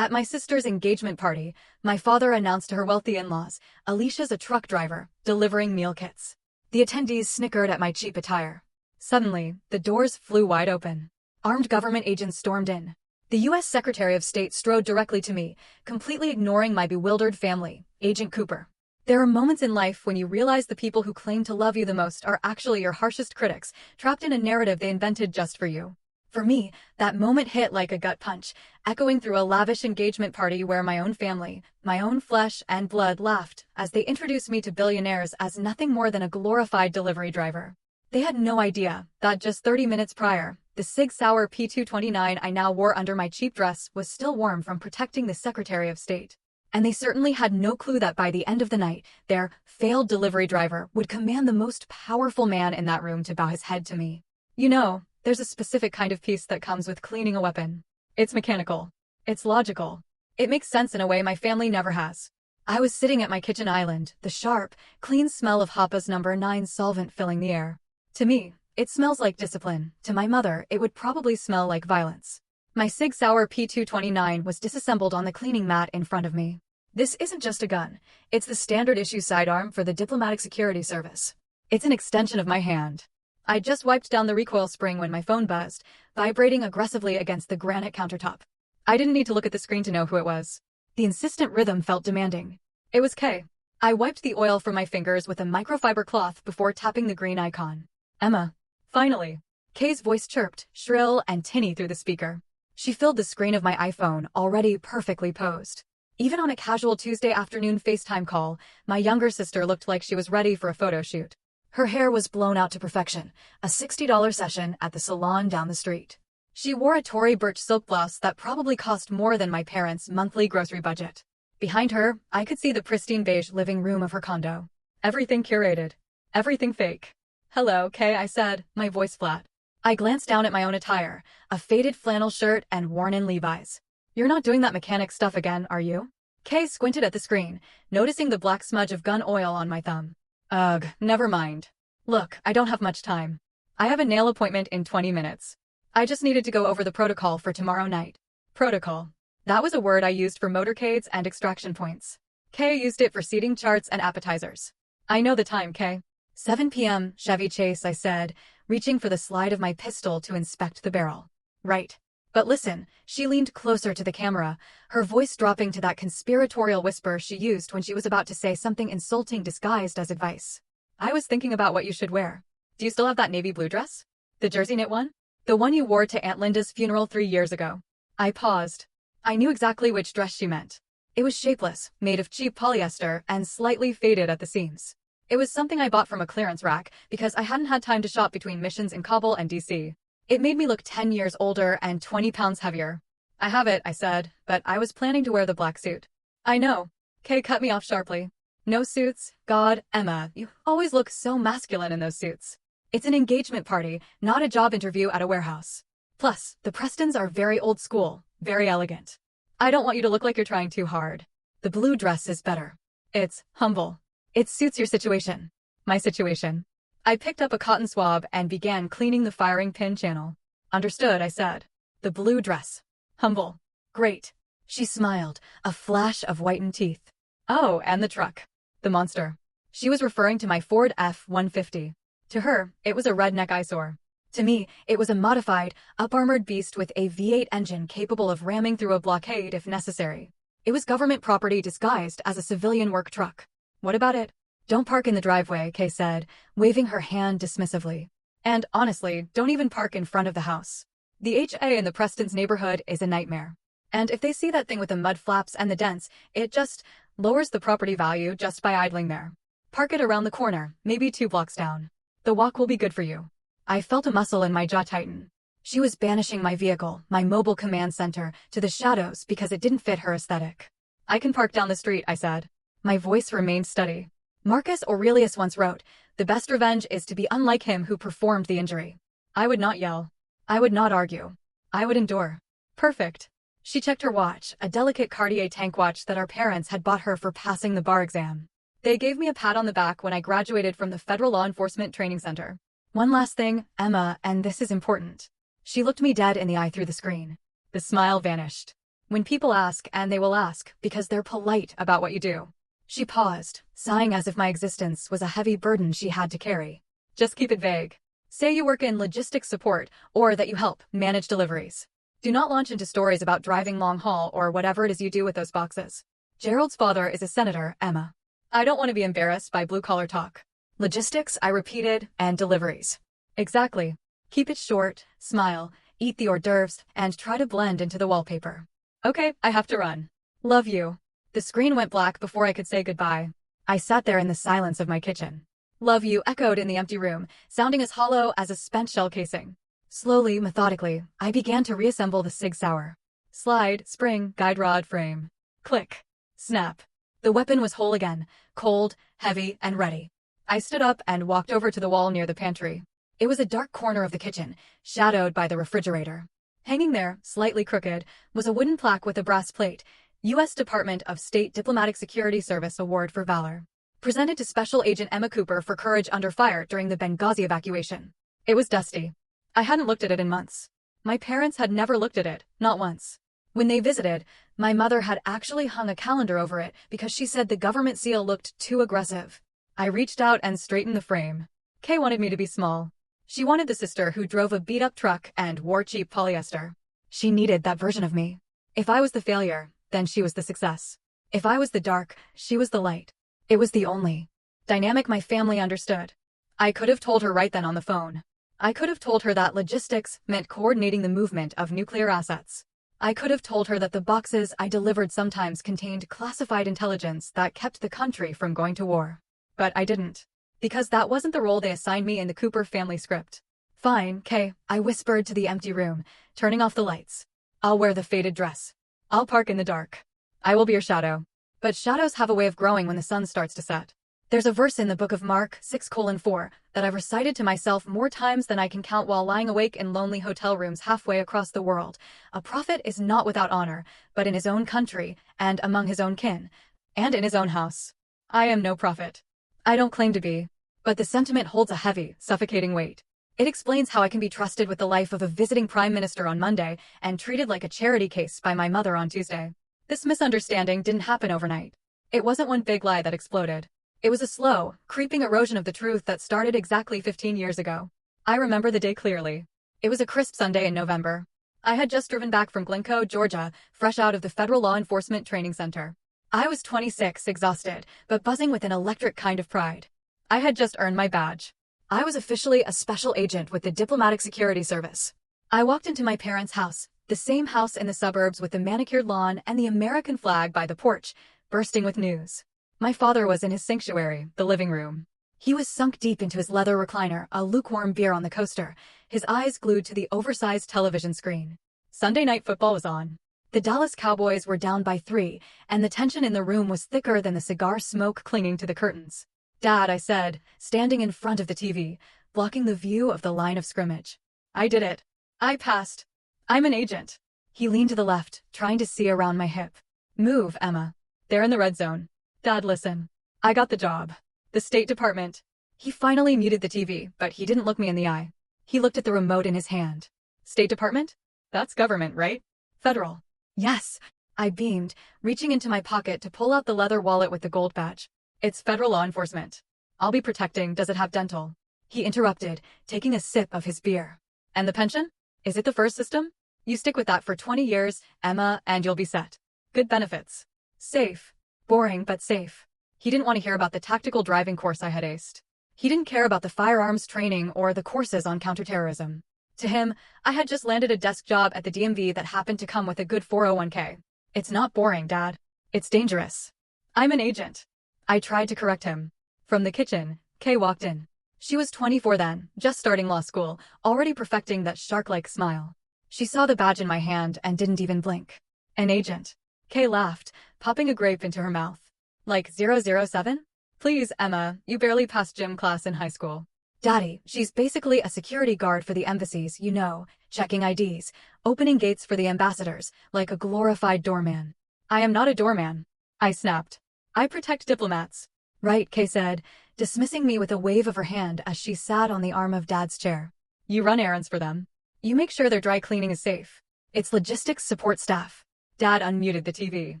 At my sister's engagement party, my father announced to her wealthy in-laws, Alicia's a truck driver, delivering meal kits. The attendees snickered at my cheap attire. Suddenly, the doors flew wide open. Armed government agents stormed in. The U.S. Secretary of State strode directly to me, completely ignoring my bewildered family, Agent Cooper. There are moments in life when you realize the people who claim to love you the most are actually your harshest critics, trapped in a narrative they invented just for you. For me, that moment hit like a gut punch, echoing through a lavish engagement party where my own family, my own flesh and blood laughed as they introduced me to billionaires as nothing more than a glorified delivery driver. They had no idea that just 30 minutes prior, the Sig Sauer P229 I now wore under my cheap dress was still warm from protecting the Secretary of State. And they certainly had no clue that by the end of the night, their failed delivery driver would command the most powerful man in that room to bow his head to me. You know, there's a specific kind of peace that comes with cleaning a weapon. It's mechanical. It's logical. It makes sense in a way my family never has. I was sitting at my kitchen island, the sharp, clean smell of Hoppa's No. 9 solvent filling the air. To me, it smells like discipline. To my mother, it would probably smell like violence. My Sig Sauer P229 was disassembled on the cleaning mat in front of me. This isn't just a gun. It's the standard issue sidearm for the Diplomatic Security Service. It's an extension of my hand. I just wiped down the recoil spring when my phone buzzed, vibrating aggressively against the granite countertop. I didn't need to look at the screen to know who it was. The insistent rhythm felt demanding. It was Kay. I wiped the oil from my fingers with a microfiber cloth before tapping the green icon. Emma. Finally. Kay's voice chirped, shrill and tinny through the speaker. She filled the screen of my iPhone, already perfectly posed. Even on a casual Tuesday afternoon FaceTime call, my younger sister looked like she was ready for a photo shoot. Her hair was blown out to perfection, a $60 session at the salon down the street. She wore a Tory Burch silk blouse that probably cost more than my parents' monthly grocery budget. Behind her, I could see the pristine beige living room of her condo. Everything curated. Everything fake. "Hello, Kay," I said, my voice flat. I glanced down at my own attire, a faded flannel shirt and worn-in Levi's. "You're not doing that mechanic stuff again, are you?" Kay squinted at the screen, noticing the black smudge of gun oil on my thumb. "Ugh, never mind. Look, I don't have much time. I have a nail appointment in 20 minutes. I just needed to go over the protocol for tomorrow night." Protocol. That was a word I used for motorcades and extraction points. Kay used it for seating charts and appetizers. "I know the time, Kay." 7 p.m. Chevy Chase, I said, reaching for the slide of my pistol to inspect the barrel. "Right. But listen," she leaned closer to the camera, her voice dropping to that conspiratorial whisper she used when she was about to say something insulting disguised as advice. "I was thinking about what you should wear. Do you still have that navy blue dress? The jersey knit one? The one you wore to Aunt Linda's funeral 3 years ago?" I paused. I knew exactly which dress she meant. It was shapeless, made of cheap polyester, and slightly faded at the seams. It was something I bought from a clearance rack because I hadn't had time to shop between missions in Kabul and DC. It made me look 10 years older and 20 pounds heavier. "I have it," I said, but I was planning to wear the black suit. "I know." Kay cut me off sharply. "No suits? God, Emma, you always look so masculine in those suits. It's an engagement party, not a job interview at a warehouse. Plus, the Prestons are very old school, very elegant. I don't want you to look like you're trying too hard. The blue dress is better. It's humble. It suits your situation." My situation. I picked up a cotton swab and began cleaning the firing pin channel. "Understood," I said. "The blue dress. Humble. Great." She smiled, a flash of whitened teeth. "Oh, and the truck. The monster." She was referring to my Ford F-150. To her, it was a redneck eyesore. To me, it was a modified, up-armored beast with a V8 engine capable of ramming through a blockade if necessary. It was government property disguised as a civilian work truck. "What about it?" "Don't park in the driveway," Kay said, waving her hand dismissively. "And honestly, don't even park in front of the house. The HA in the Prestons neighborhood is a nightmare. And if they see that thing with the mud flaps and the dents, it just lowers the property value just by idling there. Park it around the corner, maybe 2 blocks down. The walk will be good for you." I felt a muscle in my jaw tighten. She was banishing my vehicle, my mobile command center, to the shadows because it didn't fit her aesthetic. "I can park down the street," I said. My voice remained steady. Marcus Aurelius once wrote, "The best revenge is to be unlike him who performed the injury." I would not yell. I would not argue. I would endure. "Perfect." She checked her watch, a delicate Cartier tank watch that our parents had bought her for passing the bar exam. They gave me a pat on the back when I graduated from the Federal Law Enforcement Training Center. "One last thing, Emma, and this is important." She looked me dead in the eye through the screen. The smile vanished. When people ask, and they will ask, because they're polite about what you do. She paused, sighing as if my existence was a heavy burden she had to carry. Just keep it vague. Say you work in logistics support, or that you help manage deliveries. Do not launch into stories about driving long haul or whatever it is you do with those boxes. Gerald's father is a senator, Emma. I don't want to be embarrassed by blue-collar talk. Logistics, I repeated, and deliveries. Exactly. Keep it short, smile, eat the hors d'oeuvres, and try to blend into the wallpaper. Okay, I have to run. Love you. The screen went black before I could say goodbye. I sat there in the silence of my kitchen. Love you echoed in the empty room, sounding as hollow as a spent shell casing. Slowly, methodically, I began to reassemble the Sig Sauer. Slide, spring, guide rod, frame. Click. Snap. The weapon was whole again, cold, heavy, and ready. I stood up and walked over to the wall near the pantry. It was a dark corner of the kitchen, shadowed by the refrigerator. Hanging there, slightly crooked, was a wooden plaque with a brass plate, U.S. Department of State Diplomatic Security Service Award for Valor. Presented to Special Agent Emma Cooper for courage under fire during the Benghazi evacuation. It was dusty. I hadn't looked at it in months. My parents had never looked at it, not once. When they visited, my mother had actually hung a calendar over it because she said the government seal looked too aggressive. I reached out and straightened the frame. Kay wanted me to be small. She wanted the sister who drove a beat-up truck and wore cheap polyester. She needed that version of me. If I was the failure, then she was the success. If I was the dark, she was the light. It was the only dynamic my family understood. I could have told her right then on the phone. I could have told her that logistics meant coordinating the movement of nuclear assets. I could have told her that the boxes I delivered sometimes contained classified intelligence that kept the country from going to war. But I didn't. Because that wasn't the role they assigned me in the Cooper family script. Fine, Kay, I whispered to the empty room, turning off the lights. I'll wear the faded dress. I'll park in the dark. I will be your shadow. But shadows have a way of growing when the sun starts to set. There's a verse in the book of Mark 6:4 that I've recited to myself more times than I can count while lying awake in lonely hotel rooms halfway across the world. A prophet is not without honor, but in his own country, and among his own kin, and in his own house. I am no prophet. I don't claim to be. But the sentiment holds a heavy, suffocating weight. It explains how I can be trusted with the life of a visiting prime minister on Monday and treated like a charity case by my mother on Tuesday. This misunderstanding didn't happen overnight. It wasn't one big lie that exploded. It was a slow, creeping erosion of the truth that started exactly 15 years ago. I remember the day clearly. It was a crisp Sunday in November. I had just driven back from Glencoe, Georgia, fresh out of the Federal Law Enforcement Training Center. I was 26, exhausted, but buzzing with an electric kind of pride. I had just earned my badge. I was officially a special agent with the Diplomatic Security Service. I walked into my parents' house, the same house in the suburbs with the manicured lawn and the American flag by the porch, bursting with news. My father was in his sanctuary, the living room. He was sunk deep into his leather recliner, a lukewarm beer on the coaster, his eyes glued to the oversized television screen. Sunday night football was on. The Dallas Cowboys were down by 3, and the tension in the room was thicker than the cigar smoke clinging to the curtains. Dad, I said, standing in front of the TV, blocking the view of the line of scrimmage. I did it. I passed. I'm an agent. He leaned to the left, trying to see around my hip. Move, Emma. They're in the red zone. Dad, listen. I got the job. The State Department. He finally muted the TV, but he didn't look me in the eye. He looked at the remote in his hand. State Department? That's government, right? Federal. Yes. I beamed, reaching into my pocket to pull out the leather wallet with the gold badge. It's federal law enforcement. I'll be protecting. Does it have dental? He interrupted, taking a sip of his beer. And the pension? Is it the first system? You stick with that for 20 years, Emma, and you'll be set. Good benefits. Safe. Boring, but safe. He didn't want to hear about the tactical driving course I had aced. He didn't care about the firearms training or the courses on counterterrorism. To him, I had just landed a desk job at the DMV that happened to come with a good 401k. It's not boring, Dad. It's dangerous. I'm an agent. I tried to correct him. From the kitchen, Kay walked in. She was 24 then, just starting law school, already perfecting that shark-like smile. She saw the badge in my hand and didn't even blink. An agent. Kay laughed, popping a grape into her mouth. Like 007? Please, Emma, you barely passed gym class in high school. Daddy, she's basically a security guard for the embassies, you know, checking IDs, opening gates for the ambassadors, like a glorified doorman. I am not a doorman. I snapped. I protect diplomats. Right, Kay said, dismissing me with a wave of her hand as she sat on the arm of Dad's chair. You run errands for them. You make sure their dry cleaning is safe. It's logistics support staff. Dad unmuted the TV.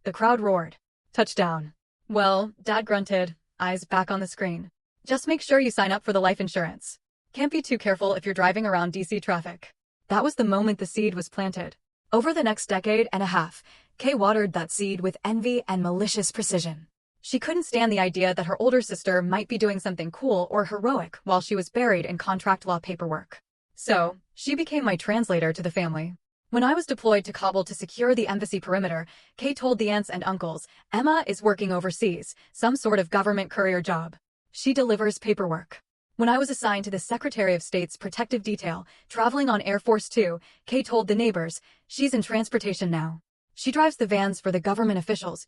The crowd roared. Touchdown. Well, Dad grunted, eyes back on the screen. Just make sure you sign up for the life insurance. Can't be too careful if you're driving around DC traffic. That was the moment the seed was planted. Over the next decade and a half, Kay watered that seed with envy and malicious precision. She couldn't stand the idea that her older sister might be doing something cool or heroic while she was buried in contract law paperwork. So, she became my translator to the family. When I was deployed to Kabul to secure the embassy perimeter, Kay told the aunts and uncles, Emma is working overseas, some sort of government courier job. She delivers paperwork. When I was assigned to the Secretary of State's protective detail, traveling on Air Force Two, Kay told the neighbors, she's in transportation now. She drives the vans for the government officials,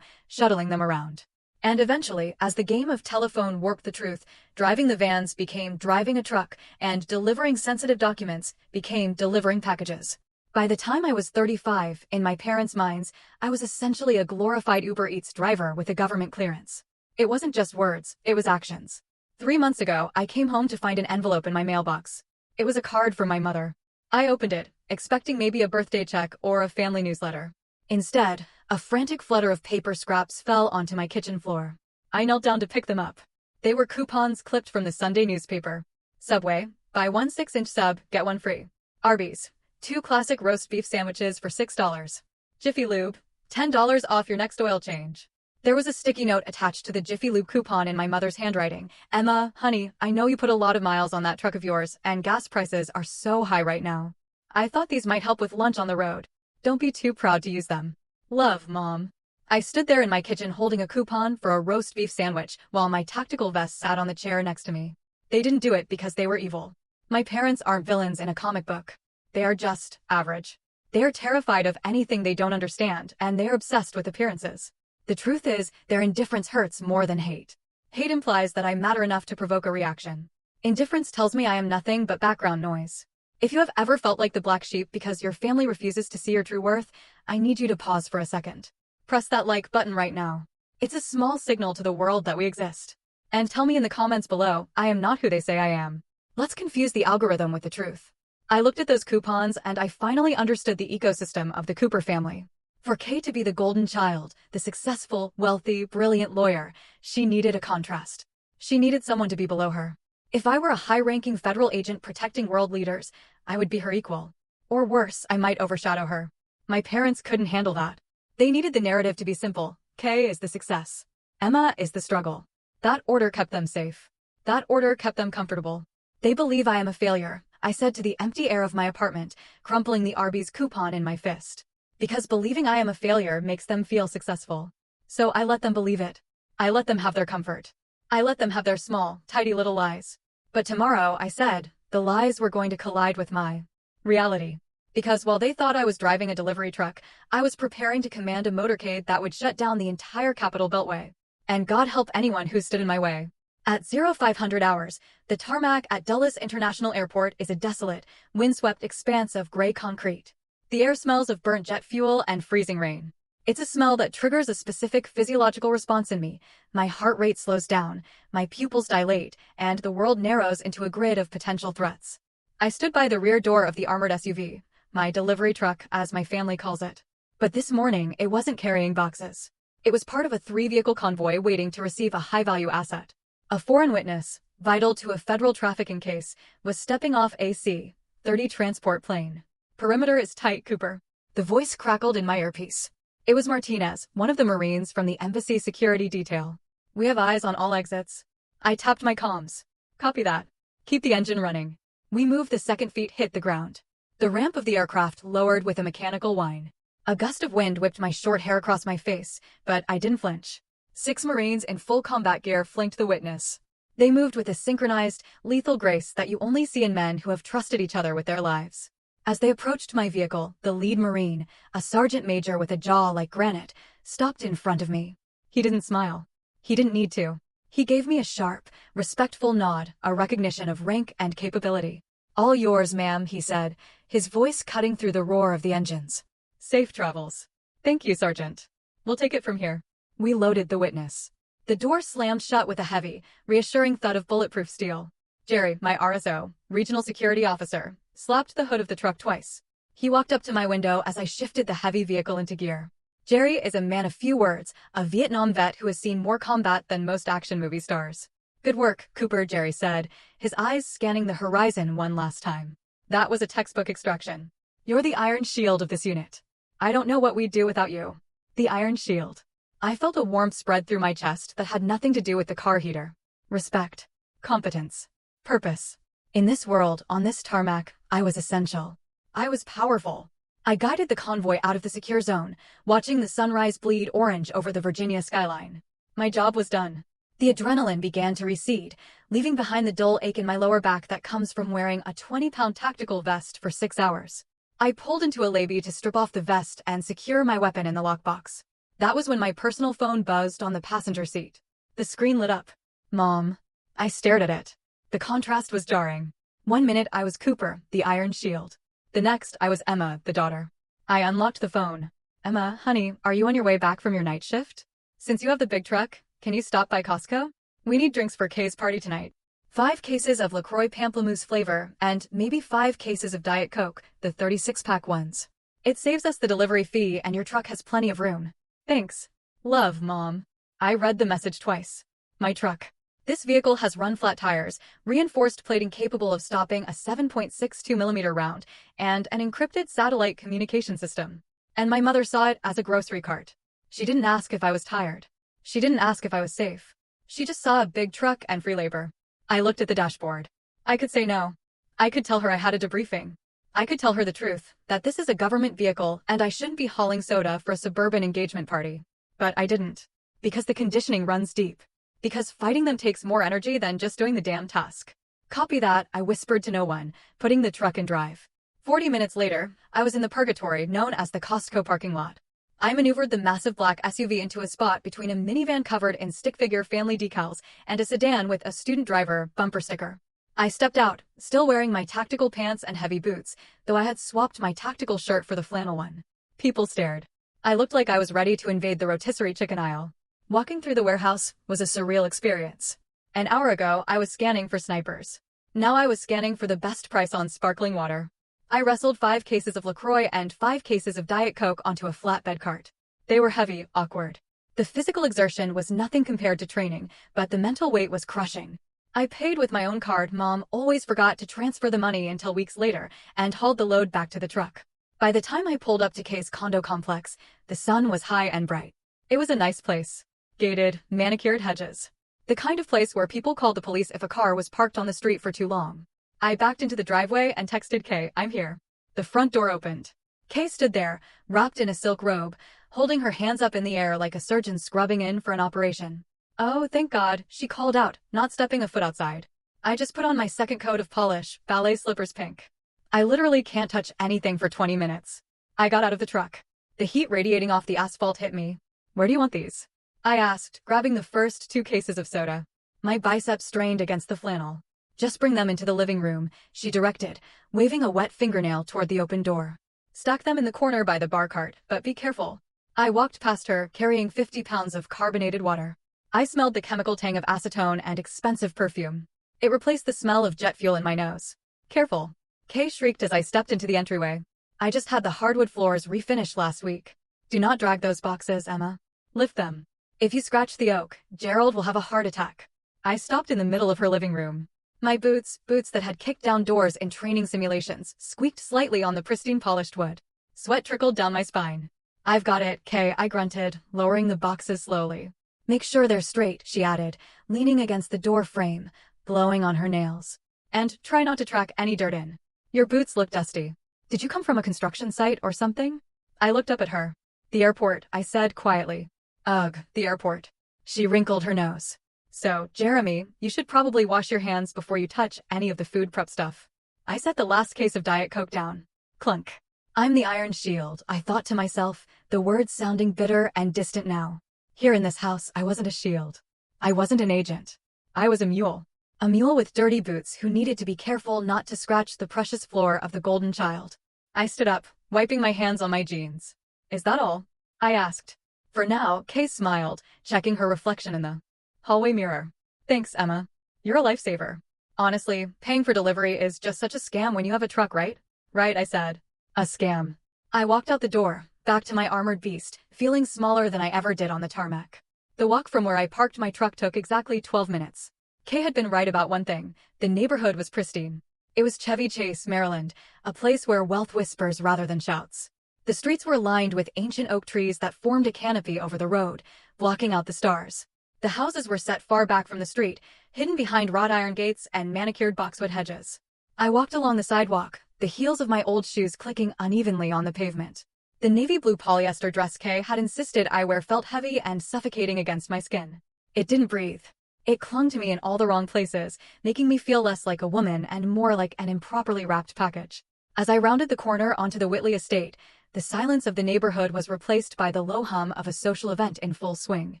shuttling them around. And eventually, as the game of telephone warped the truth, driving the vans became driving a truck, and delivering sensitive documents became delivering packages. By the time I was 35, in my parents' minds, I was essentially a glorified Uber Eats driver with a government clearance. It wasn't just words, it was actions. 3 months ago, I came home to find an envelope in my mailbox. It was a card from my mother. I opened it, expecting maybe a birthday check or a family newsletter. Instead, a frantic flutter of paper scraps fell onto my kitchen floor. I knelt down to pick them up. They were coupons clipped from the Sunday newspaper. Subway, buy one 6-inch sub, get one free. Arby's, 2 classic roast beef sandwiches for $6. Jiffy Lube, $10 off your next oil change. There was a sticky note attached to the Jiffy Lube coupon in my mother's handwriting. Emma, honey, I know you put a lot of miles on that truck of yours, and gas prices are so high right now. I thought these might help with lunch on the road. Don't be too proud to use them. Love, Mom. I stood there in my kitchen holding a coupon for a roast beef sandwich while my tactical vest sat on the chair next to me. They didn't do it because they were evil. My parents aren't villains in a comic book. They are just average. They are terrified of anything they don't understand, and they are obsessed with appearances. The truth is, their indifference hurts more than hate. Hate implies that I matter enough to provoke a reaction. Indifference tells me I am nothing but background noise. If you have ever felt like the black sheep because your family refuses to see your true worth, I need you to pause for a second. Press that like button right now. It's a small signal to the world that we exist. And tell me in the comments below, I am not who they say I am. Let's confuse the algorithm with the truth. I looked at those coupons and I finally understood the ecosystem of the Cooper family. For Kay to be the golden child, the successful, wealthy, brilliant lawyer, she needed a contrast. She needed someone to be below her. If I were a high-ranking federal agent protecting world leaders, I would be her equal. Or worse, I might overshadow her. My parents couldn't handle that. They needed the narrative to be simple. Kay is the success. Emma is the struggle. That order kept them safe. That order kept them comfortable. They believe I am a failure, I said to the empty air of my apartment, crumpling the Arby's coupon in my fist. Because believing I am a failure makes them feel successful. So I let them believe it. I let them have their comfort. I let them have their small, tidy little lies. But tomorrow, I said, the lies were going to collide with my reality. Because while they thought I was driving a delivery truck, I was preparing to command a motorcade that would shut down the entire Capitol Beltway. And God help anyone who stood in my way. At 0500 hours, the tarmac at Dulles International Airport is a desolate, windswept expanse of gray concrete. The air smells of burnt jet fuel and freezing rain. It's a smell that triggers a specific physiological response in me. My heart rate slows down, my pupils dilate, and the world narrows into a grid of potential threats. I stood by the rear door of the armored SUV, my delivery truck, as my family calls it. But this morning, it wasn't carrying boxes. It was part of a 3-vehicle convoy waiting to receive a high-value asset. A foreign witness, vital to a federal trafficking case, was stepping off a C-30 transport plane. Perimeter is tight, Cooper. The voice crackled in my earpiece. It was Martinez, one of the Marines from the embassy security detail. We have eyes on all exits. I tapped my comms. Copy that. Keep the engine running. We moved the second feet hit the ground. The ramp of the aircraft lowered with a mechanical whine. A gust of wind whipped my short hair across my face, but I didn't flinch. 6 Marines in full combat gear flanked the witness. They moved with a synchronized, lethal grace that you only see in men who have trusted each other with their lives. As they approached my vehicle, the lead Marine, a sergeant major with a jaw like granite, stopped in front of me. He didn't smile. He didn't need to. He gave me a sharp, respectful nod, a recognition of rank and capability. All yours, ma'am, he said, his voice cutting through the roar of the engines. Safe travels. Thank you, Sergeant. We'll take it from here. We loaded the witness. The door slammed shut with a heavy, reassuring thud of bulletproof steel. Jerry, my RSO, regional security officer, slapped the hood of the truck twice. He walked up to my window as I shifted the heavy vehicle into gear. Jerry is a man of few words, a Vietnam vet who has seen more combat than most action movie stars. Good work, Cooper, Jerry said, his eyes scanning the horizon one last time. That was a textbook extraction. You're the iron shield of this unit. I don't know what we'd do without you. The iron shield. I felt a warmth spread through my chest that had nothing to do with the car heater. Respect. Competence. Purpose. In this world, on this tarmac, I was essential. I was powerful. I guided the convoy out of the secure zone, watching the sunrise bleed orange over the Virginia skyline. My job was done. The adrenaline began to recede, leaving behind the dull ache in my lower back that comes from wearing a 20-pound tactical vest for 6 hours. I pulled into a lobby to strip off the vest and secure my weapon in the lockbox. That was when my personal phone buzzed on the passenger seat. The screen lit up. Mom. I stared at it. The contrast was jarring. 1 minute I was Cooper, the iron shield. The next I was Emma, the daughter. I unlocked the phone. Emma, honey, are you on your way back from your night shift? Since you have the big truck, can you stop by Costco? We need drinks for Kay's party tonight. 5 cases of LaCroix Pamplemousse flavor, and maybe 5 cases of Diet Coke, the 36-pack ones. It saves us the delivery fee and your truck has plenty of room. Thanks. Love, Mom. I read the message twice. My truck. This vehicle has run-flat tires, reinforced plating capable of stopping a 7.62mm round, and an encrypted satellite communication system. And my mother saw it as a grocery cart. She didn't ask if I was tired. She didn't ask if I was safe. She just saw a big truck and free labor. I looked at the dashboard. I could say no. I could tell her I had a debriefing. I could tell her the truth, that this is a government vehicle and I shouldn't be hauling soda for a suburban engagement party. But I didn't. Because the conditioning runs deep. Because fighting them takes more energy than just doing the damn task. Copy that, I whispered to no one, putting the truck in drive. 40 minutes later, I was in the purgatory known as the Costco parking lot. I maneuvered the massive black SUV into a spot between a minivan covered in stick-figure family decals and a sedan with a student driver bumper sticker. I stepped out, still wearing my tactical pants and heavy boots, though I had swapped my tactical shirt for the flannel one. People stared. I looked like I was ready to invade the rotisserie chicken aisle. Walking through the warehouse was a surreal experience. An hour ago, I was scanning for snipers. Now I was scanning for the best price on sparkling water. I wrestled 5 cases of LaCroix and 5 cases of Diet Coke onto a flatbed cart. They were heavy, awkward. The physical exertion was nothing compared to training, but the mental weight was crushing. I paid with my own card. Mom always forgot to transfer the money until weeks later and hauled the load back to the truck. By the time I pulled up to Kay's condo complex, the sun was high and bright. It was a nice place. Gated, manicured hedges. The kind of place where people called the police if a car was parked on the street for too long. I backed into the driveway and texted Kay, I'm here. The front door opened. Kay stood there, wrapped in a silk robe, holding her hands up in the air like a surgeon scrubbing in for an operation. Oh, thank God, she called out, not stepping a foot outside. I just put on my second coat of polish, ballet slippers pink. I literally can't touch anything for 20 minutes. I got out of the truck. The heat radiating off the asphalt hit me. Where do you want these? I asked, grabbing the first 2 cases of soda. My biceps strained against the flannel. Just bring them into the living room, she directed, waving a wet fingernail toward the open door. Stack them in the corner by the bar cart, but be careful. I walked past her, carrying 50 pounds of carbonated water. I smelled the chemical tang of acetone and expensive perfume. It replaced the smell of jet fuel in my nose. Careful. Kay shrieked as I stepped into the entryway. I just had the hardwood floors refinished last week. Do not drag those boxes, Emma. Lift them. If you scratch the oak, Gerald will have a heart attack. I stopped in the middle of her living room. My boots that had kicked down doors in training simulations, squeaked slightly on the pristine polished wood. Sweat trickled down my spine. I've got it, Kay, I grunted, lowering the boxes slowly. Make sure they're straight, she added, leaning against the door frame, blowing on her nails. And try not to track any dirt in. Your boots look dusty. Did you come from a construction site or something? I looked up at her. The airport, I said quietly. Ugh, the airport. She wrinkled her nose. So, Jeremy, you should probably wash your hands before you touch any of the food prep stuff. I set the last case of Diet Coke down. Clunk. I'm the Iron Shield, I thought to myself, the words sounding bitter and distant now. Here in this house, I wasn't a shield. I wasn't an agent. I was a mule. A mule with dirty boots who needed to be careful not to scratch the precious floor of the golden child. I stood up, wiping my hands on my jeans. Is that all? I asked. For now, Kay smiled, checking her reflection in the hallway mirror. Thanks, Emma. You're a lifesaver. Honestly, paying for delivery is just such a scam when you have a truck, right? Right, I said. A scam. I walked out the door, back to my armored beast, feeling smaller than I ever did on the tarmac. The walk from where I parked my truck took exactly 12 minutes. Kay had been right about one thing. The neighborhood was pristine. It was Chevy Chase, Maryland, a place where wealth whispers rather than shouts. The streets were lined with ancient oak trees that formed a canopy over the road, blocking out the stars. The houses were set far back from the street, hidden behind wrought iron gates and manicured boxwood hedges. I walked along the sidewalk, the heels of my old shoes clicking unevenly on the pavement. The navy blue polyester dress Kay had insisted I wear felt heavy and suffocating against my skin. It didn't breathe. It clung to me in all the wrong places, making me feel less like a woman and more like an improperly wrapped package. As I rounded the corner onto the Whitley estate, the silence of the neighborhood was replaced by the low hum of a social event in full swing.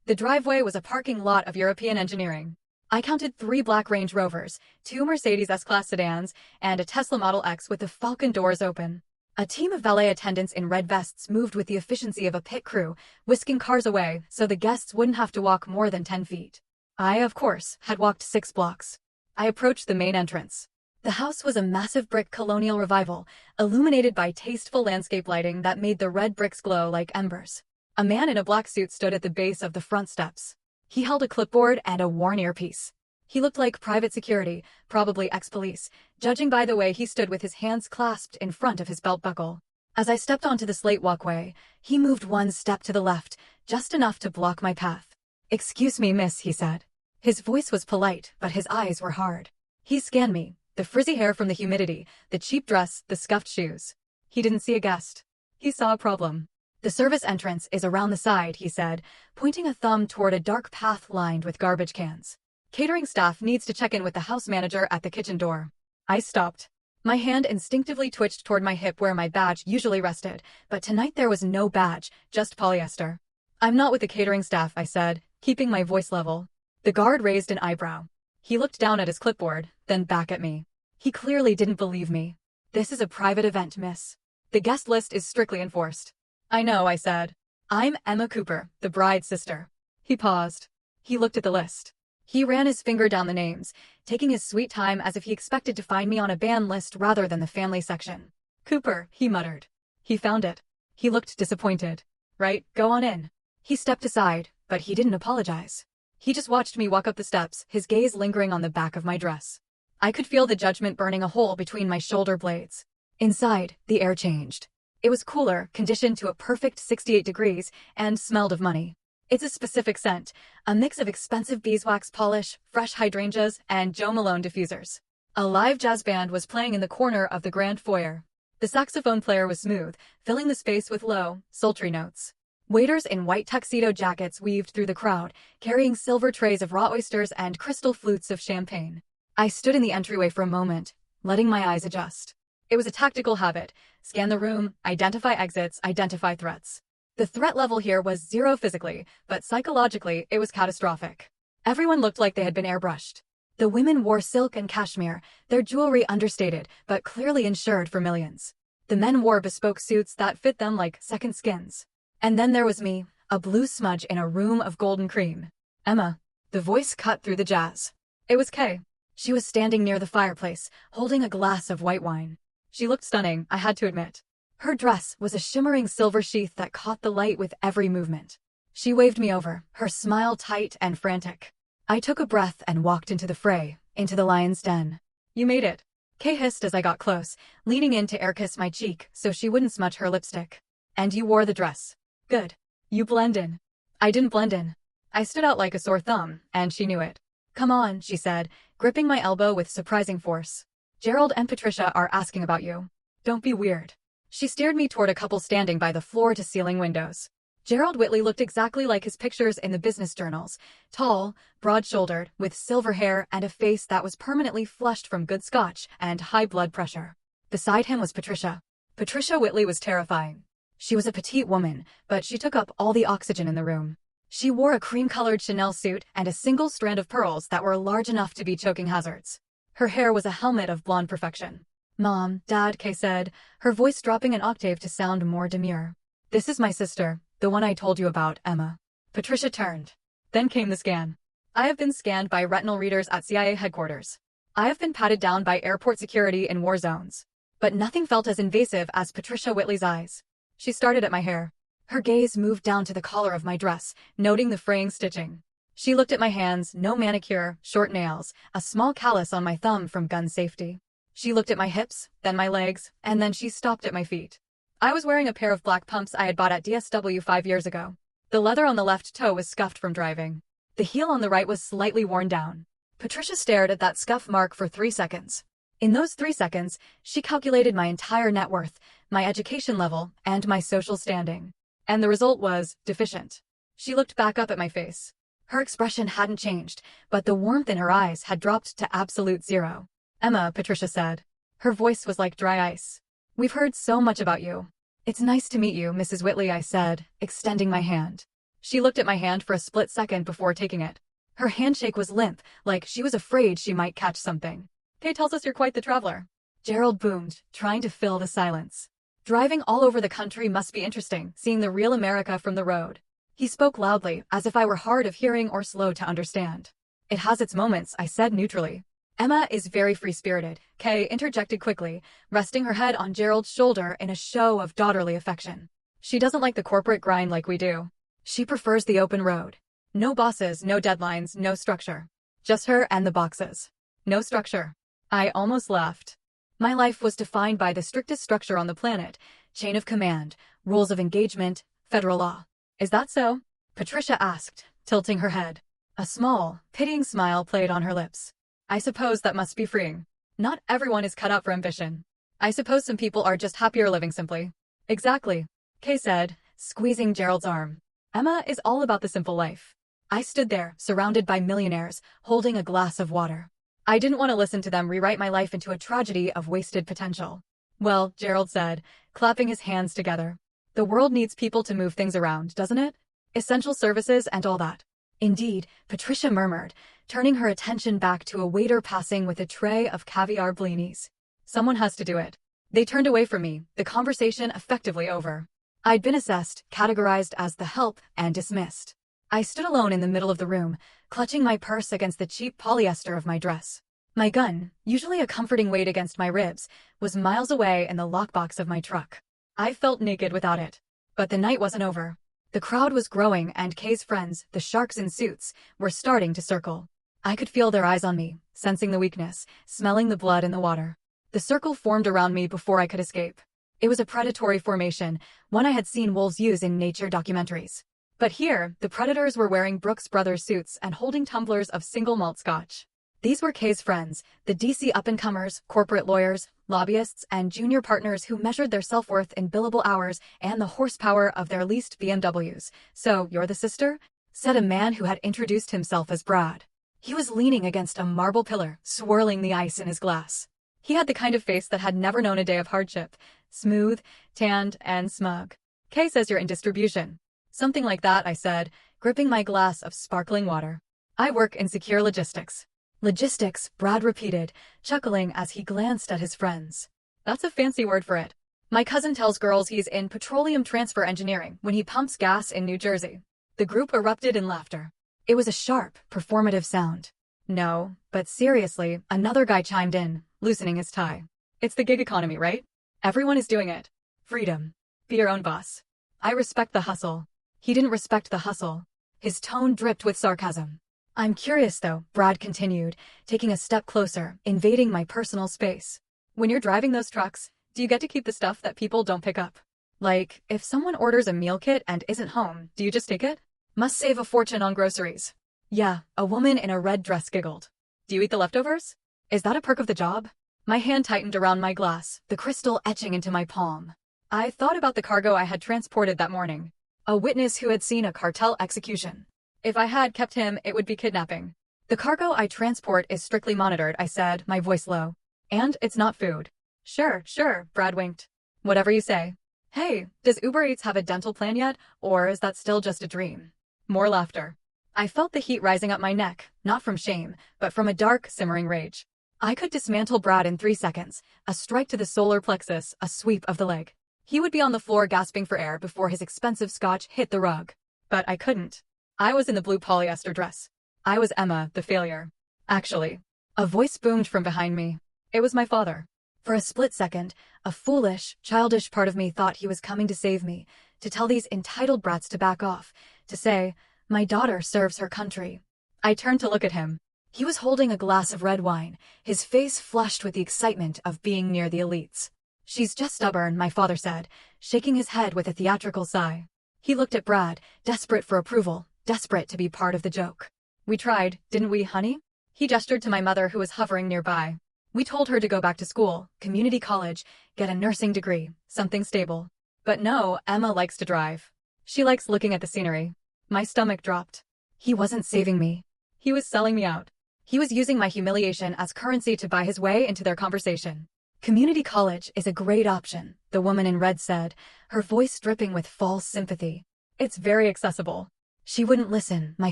The driveway was a parking lot of European engineering. I counted 3 black Range Rovers, 2 Mercedes S-Class sedans, and a Tesla Model X with the Falcon doors open. A team of valet attendants in red vests moved with the efficiency of a pit crew, whisking cars away so the guests wouldn't have to walk more than 10 feet. I, of course, had walked 6 blocks. I approached the main entrance. The house was a massive brick colonial revival, illuminated by tasteful landscape lighting that made the red bricks glow like embers. A man in a black suit stood at the base of the front steps. He held a clipboard and a worn earpiece. He looked like private security, probably ex-police, judging by the way he stood with his hands clasped in front of his belt buckle. As I stepped onto the slate walkway, he moved 1 step to the left, just enough to block my path. "Excuse me, miss," he said. His voice was polite, but his eyes were hard. He scanned me, the frizzy hair from the humidity, the cheap dress, the scuffed shoes. He didn't see a guest. He saw a problem. "The service entrance is around the side," he said, pointing a thumb toward a dark path lined with garbage cans. "Catering staff needs to check in with the house manager at the kitchen door." I stopped. My hand instinctively twitched toward my hip where my badge usually rested, but tonight there was no badge, just polyester. "I'm not with the catering staff," I said, keeping my voice level. The guard raised an eyebrow. He looked down at his clipboard, then back at me. He clearly didn't believe me. "This is a private event, miss. The guest list is strictly enforced." "I know," I said. "I'm Emma Cooper, the bride's sister." He paused. He looked at the list. He ran his finger down the names, taking his sweet time as if he expected to find me on a band list rather than the family section. "Cooper," he muttered. He found it. He looked disappointed. "Right, go on in." He stepped aside, but he didn't apologize. He just watched me walk up the steps, his gaze lingering on the back of my dress. I could feel the judgment burning a hole between my shoulder blades. Inside, the air changed. It was cooler, conditioned to a perfect 68 degrees, and smelled of money. It's a specific scent, a mix of expensive beeswax polish, fresh hydrangeas, and Joe Malone diffusers. A live jazz band was playing in the corner of the grand foyer. The saxophone player was smooth, filling the space with low, sultry notes. Waiters in white tuxedo jackets weaved through the crowd, carrying silver trays of raw oysters and crystal flutes of champagne. I stood in the entryway for a moment, letting my eyes adjust. It was a tactical habit. Scan the room, identify exits, identify threats. The threat level here was 0 physically, but psychologically it was catastrophic. Everyone looked like they had been airbrushed. The women wore silk and cashmere, their jewelry understated, but clearly insured for millions. The men wore bespoke suits that fit them like second skins. And then there was me, a blue smudge in a room of golden cream. "Emma." The voice cut through the jazz. It was Kay. She was standing near the fireplace, holding a glass of white wine. She looked stunning, I had to admit. Her dress was a shimmering silver sheath that caught the light with every movement. She waved me over, her smile tight and frantic. I took a breath and walked into the fray, into the lion's den. "You made it," Kay hissed as I got close, leaning in to air kiss my cheek so she wouldn't smudge her lipstick. "And you wore the dress. Good. You blend in." I didn't blend in. I stood out like a sore thumb, and she knew it. "Come on," she said, gripping my elbow with surprising force. "Gerald and Patricia are asking about you. Don't be weird." She steered me toward a couple standing by the floor-to-ceiling windows. Gerald Whitley looked exactly like his pictures in the business journals, tall, broad-shouldered, with silver hair and a face that was permanently flushed from good scotch and high blood pressure. Beside him was Patricia. Patricia Whitley was terrifying. She was a petite woman, but she took up all the oxygen in the room. She wore a cream-colored Chanel suit and a single strand of pearls that were large enough to be choking hazards. Her hair was a helmet of blonde perfection. "Mom, Dad," Kay said, her voice dropping an octave to sound more demure. "This is my sister, the one I told you about, Emma." Patricia turned. Then came the scan. I have been scanned by retinal readers at CIA headquarters. I have been patted down by airport security in war zones. But nothing felt as invasive as Patricia Whitley's eyes. She started at my hair. Her gaze moved down to the collar of my dress, noting the fraying stitching. She looked at my hands, no manicure, short nails, a small callus on my thumb from gun safety. She looked at my hips, then my legs, and then she stopped at my feet. I was wearing a pair of black pumps I had bought at DSW 5 years ago. The leather on the left toe was scuffed from driving. The heel on the right was slightly worn down. Patricia stared at that scuff mark for 3 seconds. In those 3 seconds, she calculated my entire net worth, my education level, and my social standing. And the result was deficient. She looked back up at my face. Her expression hadn't changed, but the warmth in her eyes had dropped to absolute zero. "Emma," Patricia said. Her voice was like dry ice. "We've heard so much about you." "It's nice to meet you, Mrs. Whitley," I said, extending my hand. She looked at my hand for a split second before taking it. Her handshake was limp, like she was afraid she might catch something. "Kay tells us you're quite the traveler." Gerald boomed, trying to fill the silence. "Driving all over the country must be interesting, seeing the real America from the road." He spoke loudly, as if I were hard of hearing or slow to understand. "It has its moments," I said neutrally. "Emma is very free-spirited," Kay interjected quickly, resting her head on Gerald's shoulder in a show of daughterly affection. "She doesn't like the corporate grind like we do. She prefers the open road. No bosses, no deadlines, no structure. Just her and the boxes. No structure." I almost laughed. My life was defined by the strictest structure on the planet, chain of command, rules of engagement, federal law. "Is that so?" Patricia asked, tilting her head. A small, pitying smile played on her lips. "I suppose that must be freeing. Not everyone is cut out for ambition. I suppose some people are just happier living simply." "Exactly," Kay said, squeezing Gerald's arm. "Emma is all about the simple life." I stood there, surrounded by millionaires, holding a glass of water. I didn't want to listen to them rewrite my life into a tragedy of wasted potential. "Well," Gerald said, clapping his hands together. "The world needs people to move things around, doesn't it? Essential services and all that." "Indeed," Patricia murmured, turning her attention back to a waiter passing with a tray of caviar blinis. "Someone has to do it." They turned away from me, the conversation effectively over. I'd been assessed, categorized as the help, and dismissed. I stood alone in the middle of the room, clutching my purse against the cheap polyester of my dress. My gun, usually a comforting weight against my ribs, was miles away in the lockbox of my truck. I felt naked without it. But the night wasn't over. The crowd was growing and Kay's friends, the sharks in suits, were starting to circle. I could feel their eyes on me, sensing the weakness, smelling the blood in the water. The circle formed around me before I could escape. It was a predatory formation, one I had seen wolves use in nature documentaries. But here, the predators were wearing Brooks Brothers suits and holding tumblers of single malt scotch. These were Kay's friends, the DC up-and-comers, corporate lawyers, lobbyists, and junior partners who measured their self-worth in billable hours and the horsepower of their leased BMWs. "So, you're the sister?" said a man who had introduced himself as Brad. He was leaning against a marble pillar, swirling the ice in his glass. He had the kind of face that had never known a day of hardship, smooth, tanned, and smug. "Kay says you're in distribution." "Something like that," I said, gripping my glass of sparkling water. "I work in secure logistics." "Logistics," Brad repeated, chuckling as he glanced at his friends. "That's a fancy word for it. My cousin tells girls he's in petroleum transfer engineering when he pumps gas in New Jersey." The group erupted in laughter. It was a sharp, performative sound. "No, but seriously," another guy chimed in, loosening his tie. "It's the gig economy, right? Everyone is doing it. Freedom. Be your own boss." "I respect the hustle." He didn't respect the hustle. His tone dripped with sarcasm. "I'm curious though," Brad continued, taking a step closer, invading my personal space. "When you're driving those trucks, do you get to keep the stuff that people don't pick up? Like, if someone orders a meal kit and isn't home, do you just take it? Must save a fortune on groceries." "Yeah," a woman in a red dress giggled. "Do you eat the leftovers? Is that a perk of the job?" My hand tightened around my glass, the crystal etching into my palm. I thought about the cargo I had transported that morning. A witness who had seen a cartel execution. If I had kept him, it would be kidnapping. "The cargo I transport is strictly monitored," I said, my voice low. "And it's not food." Sure, Brad winked. "Whatever you say." "Hey, does Uber Eats have a dental plan yet, or is that still just a dream?" More laughter. I felt the heat rising up my neck, not from shame, but from a dark, simmering rage. I could dismantle Brad in 3 seconds, a strike to the solar plexus, a sweep of the leg. He would be on the floor gasping for air before his expensive scotch hit the rug. But I couldn't. I was in the blue polyester dress. I was Emma, the failure. Actually. A voice boomed from behind me. It was my father. For a split second, a foolish, childish part of me thought he was coming to save me, to tell these entitled brats to back off, to say, "My daughter serves her country." I turned to look at him. He was holding a glass of red wine, his face flushed with the excitement of being near the elites. "She's just stubborn," my father said, shaking his head with a theatrical sigh. He looked at Brad, desperate for approval, desperate to be part of the joke. "We tried, didn't we, honey?" He gestured to my mother, who was hovering nearby. "We told her to go back to school, community college, get a nursing degree, something stable. But no, Emma likes to drive. She likes looking at the scenery." My stomach dropped. He wasn't saving me. He was selling me out. He was using my humiliation as currency to buy his way into their conversation. "Community college is a great option," the woman in red said, her voice dripping with false sympathy. "It's very accessible." She wouldn't listen, my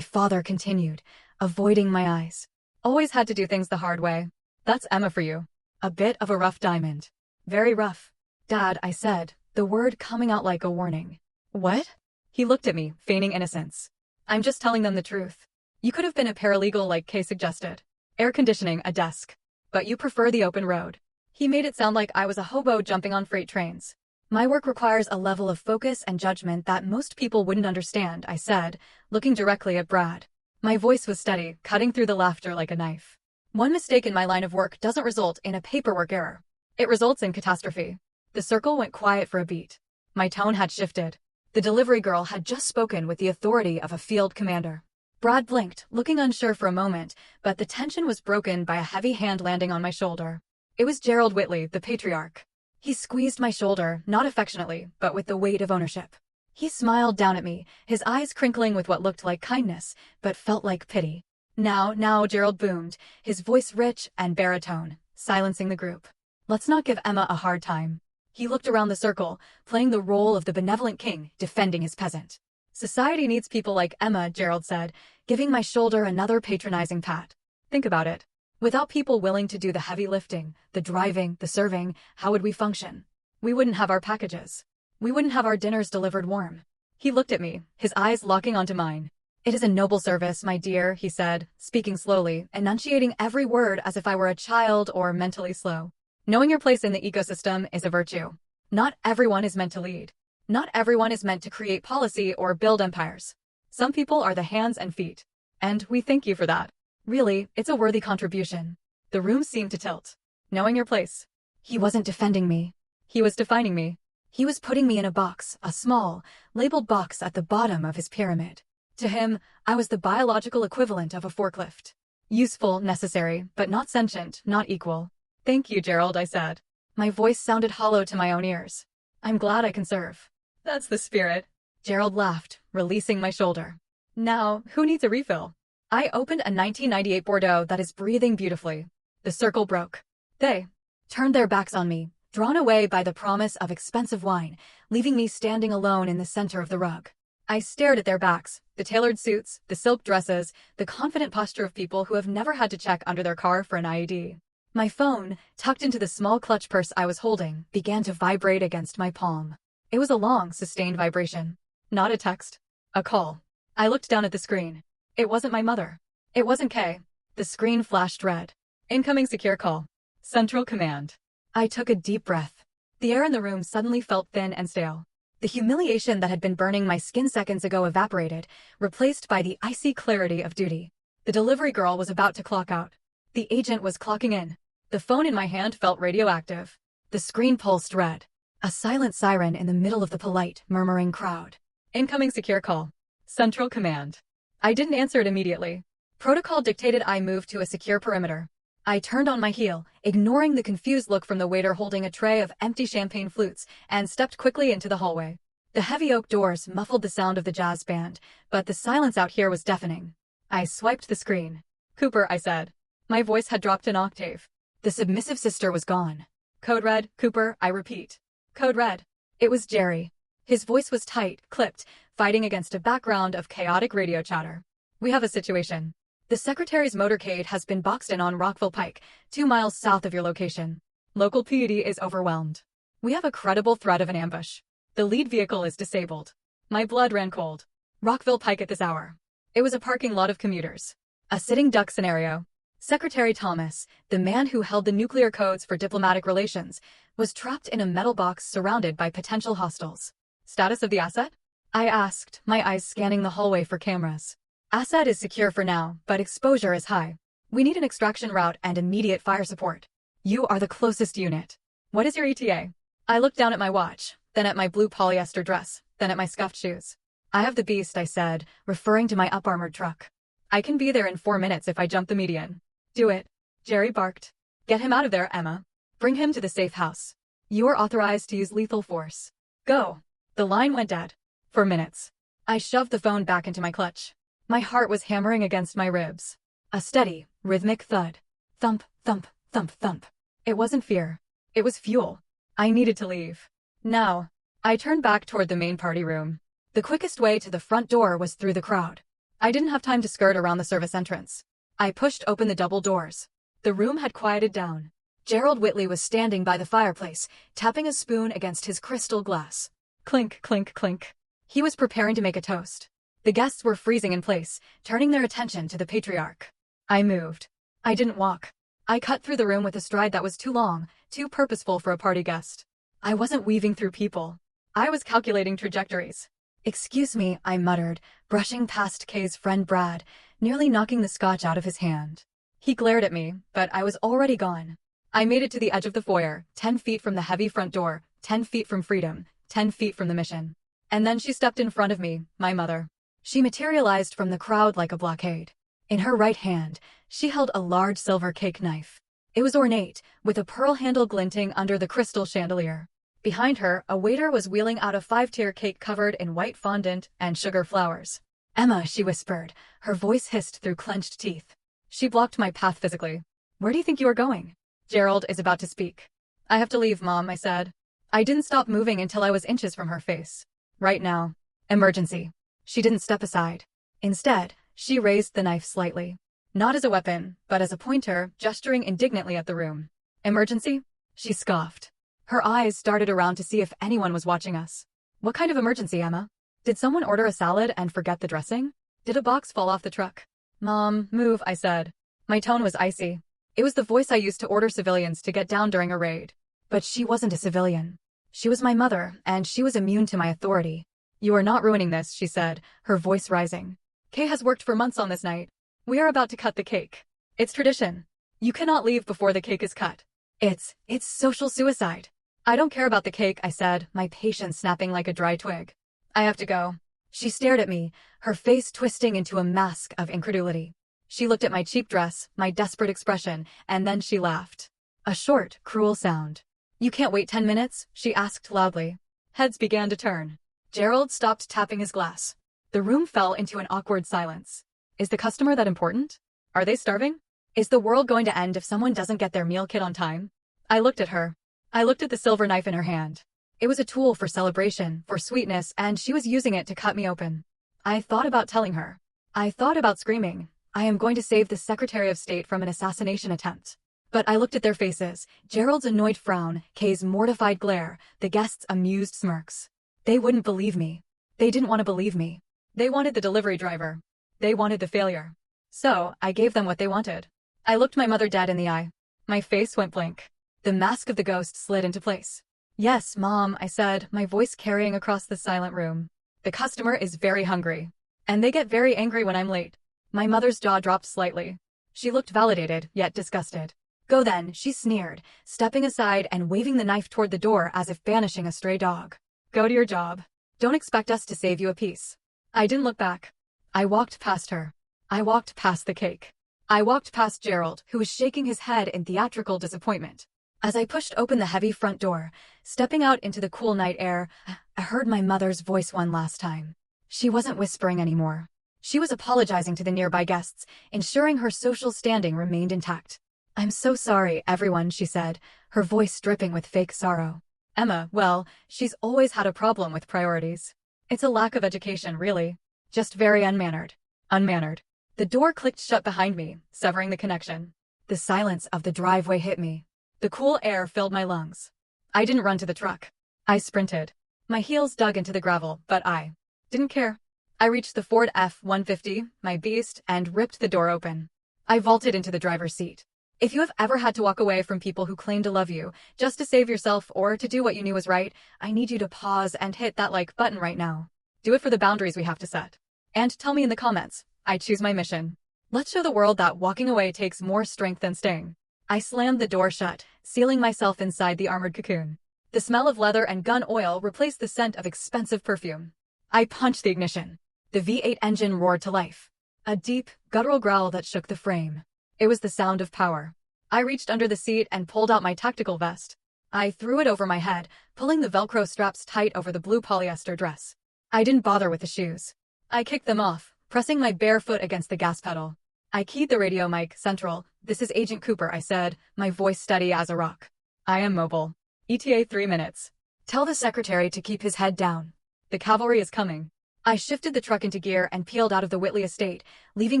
father continued, avoiding my eyes. "Always had to do things the hard way. That's Emma for you. A bit of a rough diamond." "Very rough." "Dad," I said, the word coming out like a warning. "What?" He looked at me, feigning innocence. "I'm just telling them the truth. You could have been a paralegal like Kay suggested. Air conditioning, a desk. But you prefer the open road." He made it sound like I was a hobo jumping on freight trains. "My work requires a level of focus and judgment that most people wouldn't understand," I said, looking directly at Brad. My voice was steady, cutting through the laughter like a knife. "One mistake in my line of work doesn't result in a paperwork error. It results in catastrophe." The circle went quiet for a beat. My tone had shifted. The delivery girl had just spoken with the authority of a field commander. Brad blinked, looking unsure for a moment, but the tension was broken by a heavy hand landing on my shoulder. It was Gerald Whitley, the patriarch. He squeezed my shoulder, not affectionately, but with the weight of ownership. He smiled down at me, his eyes crinkling with what looked like kindness, but felt like pity. Now, Gerald boomed, his voice rich and baritone, silencing the group. "Let's not give Emma a hard time." He looked around the circle, playing the role of the benevolent king, defending his peasant. "Society needs people like Emma," Gerald said, giving my shoulder another patronizing pat. "Think about it. Without people willing to do the heavy lifting, the driving, the serving, how would we function? We wouldn't have our packages. We wouldn't have our dinners delivered warm." He looked at me, his eyes locking onto mine. "It is a noble service, my dear," he said, speaking slowly, enunciating every word as if I were a child or mentally slow. "Knowing your place in the ecosystem is a virtue. Not everyone is meant to lead. Not everyone is meant to create policy or build empires. Some people are the hands and feet. And we thank you for that. Really, it's a worthy contribution." The room seemed to tilt. Knowing your place. He wasn't defending me. He was defining me. He was putting me in a box, a small, labeled box at the bottom of his pyramid. To him, I was the biological equivalent of a forklift. Useful, necessary, but not sentient, not equal. "Thank you, Gerald," I said. My voice sounded hollow to my own ears. "I'm glad I can serve." "That's the spirit." Gerald laughed, releasing my shoulder. "Now, who needs a refill?" I opened a 1998 Bordeaux that is breathing beautifully. The circle broke. They turned their backs on me, drawn away by the promise of expensive wine, leaving me standing alone in the center of the rug. I stared at their backs, the tailored suits, the silk dresses, the confident posture of people who have never had to check under their car for an IED. My phone, tucked into the small clutch purse I was holding, began to vibrate against my palm. It was a long, sustained vibration. Not a text. A call. I looked down at the screen. It wasn't my mother. It wasn't Kay. The screen flashed red. "Incoming secure call. Central Command." I took a deep breath. The air in the room suddenly felt thin and stale. The humiliation that had been burning my skin seconds ago evaporated, replaced by the icy clarity of duty. The delivery girl was about to clock out. The agent was clocking in. The phone in my hand felt radioactive. The screen pulsed red. A silent siren in the middle of the polite, murmuring crowd. "Incoming secure call. Central Command." I didn't answer it immediately. Protocol dictated I move to a secure perimeter. I turned on my heel, ignoring the confused look from the waiter holding a tray of empty champagne flutes, and stepped quickly into the hallway. The heavy oak doors muffled the sound of the jazz band, but the silence out here was deafening. I swiped the screen. "Cooper," I said. My voice had dropped an octave. The submissive sister was gone. "Code red, Cooper," I repeat. "Code red." It was Jerry. His voice was tight, clipped, fighting against a background of chaotic radio chatter. "We have a situation. The secretary's motorcade has been boxed in on Rockville Pike, 2 miles south of your location. Local PUD is overwhelmed. We have a credible threat of an ambush. The lead vehicle is disabled." My blood ran cold. Rockville Pike at this hour. It was a parking lot of commuters. A sitting duck scenario. Secretary Thomas, the man who held the nuclear codes for diplomatic relations, was trapped in a metal box surrounded by potential hostiles. Status of the asset? I asked, my eyes scanning the hallway for cameras. Asset is secure for now, but exposure is high. We need an extraction route and immediate fire support. You are the closest unit. What is your ETA? I looked down at my watch, then at my blue polyester dress, then at my scuffed shoes. I have the beast, I said, referring to my up-armored truck. I can be there in 4 minutes if I jump the median. Do it. Jerry barked. Get him out of there, Emma. Bring him to the safe house. You are authorized to use lethal force. Go. The line went dead. For minutes. I shoved the phone back into my clutch. My heart was hammering against my ribs. A steady, rhythmic thud. Thump, thump, thump, thump. It wasn't fear. It was fuel. I needed to leave. Now. I turned back toward the main party room. The quickest way to the front door was through the crowd. I didn't have time to skirt around the service entrance. I pushed open the double doors. The room had quieted down. Gerald Whitley was standing by the fireplace, tapping a spoon against his crystal glass. Clink, clink, clink. He was preparing to make a toast. The guests were freezing in place, turning their attention to the patriarch. I moved. I didn't walk. I cut through the room with a stride that was too long, too purposeful for a party guest. I wasn't weaving through people. I was calculating trajectories. Excuse me, I muttered, brushing past Kay's friend Brad, nearly knocking the scotch out of his hand. He glared at me, but I was already gone. I made it to the edge of the foyer, 10 feet from the heavy front door, 10 feet from freedom, 10 feet from the mission. And then she stepped in front of me, my mother. She materialized from the crowd like a blockade. In her right hand, she held a large silver cake knife. It was ornate, with a pearl handle glinting under the crystal chandelier. Behind her, a waiter was wheeling out a 5-tier cake covered in white fondant and sugar flowers. Emma, she whispered, her voice hissed through clenched teeth. She blocked my path physically. Where do you think you are going? Gerald is about to speak. I have to leave, Mom, I said. I didn't stop moving until I was inches from her face. Right now. Emergency. She didn't step aside. Instead, she raised the knife slightly. Not as a weapon, but as a pointer, gesturing indignantly at the room. Emergency? She scoffed. Her eyes darted around to see if anyone was watching us. What kind of emergency, Emma? Did someone order a salad and forget the dressing? Did a box fall off the truck? Mom, move, I said. My tone was icy. It was the voice I used to order civilians to get down during a raid. But she wasn't a civilian. She was my mother, and she was immune to my authority. You are not ruining this, she said, her voice rising. Kay has worked for months on this night. We are about to cut the cake. It's tradition. You cannot leave before the cake is cut. It's social suicide. I don't care about the cake, I said, my patience snapping like a dry twig. I have to go. She stared at me, her face twisting into a mask of incredulity. She looked at my cheap dress, my desperate expression, and then she laughed. A short, cruel sound. You can't wait 10 minutes? She asked loudly. Heads began to turn. Gerald stopped tapping his glass. The room fell into an awkward silence. Is the customer that important? Are they starving? Is the world going to end if someone doesn't get their meal kit on time? I looked at her. I looked at the silver knife in her hand. It was a tool for celebration, for sweetness, and she was using it to cut me open. I thought about telling her. I thought about screaming, I am going to save the Secretary of State from an assassination attempt. But I looked at their faces, Gerald's annoyed frown, Kay's mortified glare, the guests' amused smirks. They wouldn't believe me. They didn't want to believe me. They wanted the delivery driver. They wanted the failure. So, I gave them what they wanted. I looked my mother dead in the eye. My face went blank. The mask of the ghost slid into place. Yes, Mom, I said, my voice carrying across the silent room. The customer is very hungry. And they get very angry when I'm late. My mother's jaw dropped slightly. She looked validated, yet disgusted. Go then, she sneered, stepping aside and waving the knife toward the door as if banishing a stray dog. Go to your job. Don't expect us to save you a piece. I didn't look back. I walked past her. I walked past the cake. I walked past Gerald, who was shaking his head in theatrical disappointment. As I pushed open the heavy front door, stepping out into the cool night air, I heard my mother's voice one last time. She wasn't whispering anymore. She was apologizing to the nearby guests, ensuring her social standing remained intact. I'm so sorry, everyone, she said, her voice dripping with fake sorrow. Emma, well, she's always had a problem with priorities. It's a lack of education, really. Just very unmannered. Unmannered. The door clicked shut behind me, severing the connection. The silence of the driveway hit me. The cool air filled my lungs. I didn't run to the truck. I sprinted. My heels dug into the gravel, but I didn't care. I reached the Ford F-150, my beast, and ripped the door open. I vaulted into the driver's seat. If you have ever had to walk away from people who claim to love you, just to save yourself or to do what you knew was right, I need you to pause and hit that like button right now. Do it for the boundaries we have to set. And tell me in the comments, I choose my mission. Let's show the world that walking away takes more strength than staying. I slammed the door shut, sealing myself inside the armored cocoon. The smell of leather and gun oil replaced the scent of expensive perfume. I punched the ignition. The V8 engine roared to life. A deep, guttural growl that shook the frame. It was the sound of power. I reached under the seat and pulled out my tactical vest. I threw it over my head, pulling the Velcro straps tight over the blue polyester dress. I didn't bother with the shoes. I kicked them off, pressing my bare foot against the gas pedal. I keyed the radio mic. Central, this is Agent Cooper, I said, my voice steady as a rock. I am mobile. ETA 3 minutes. Tell the secretary to keep his head down. The cavalry is coming. I shifted the truck into gear and peeled out of the Whitley estate, leaving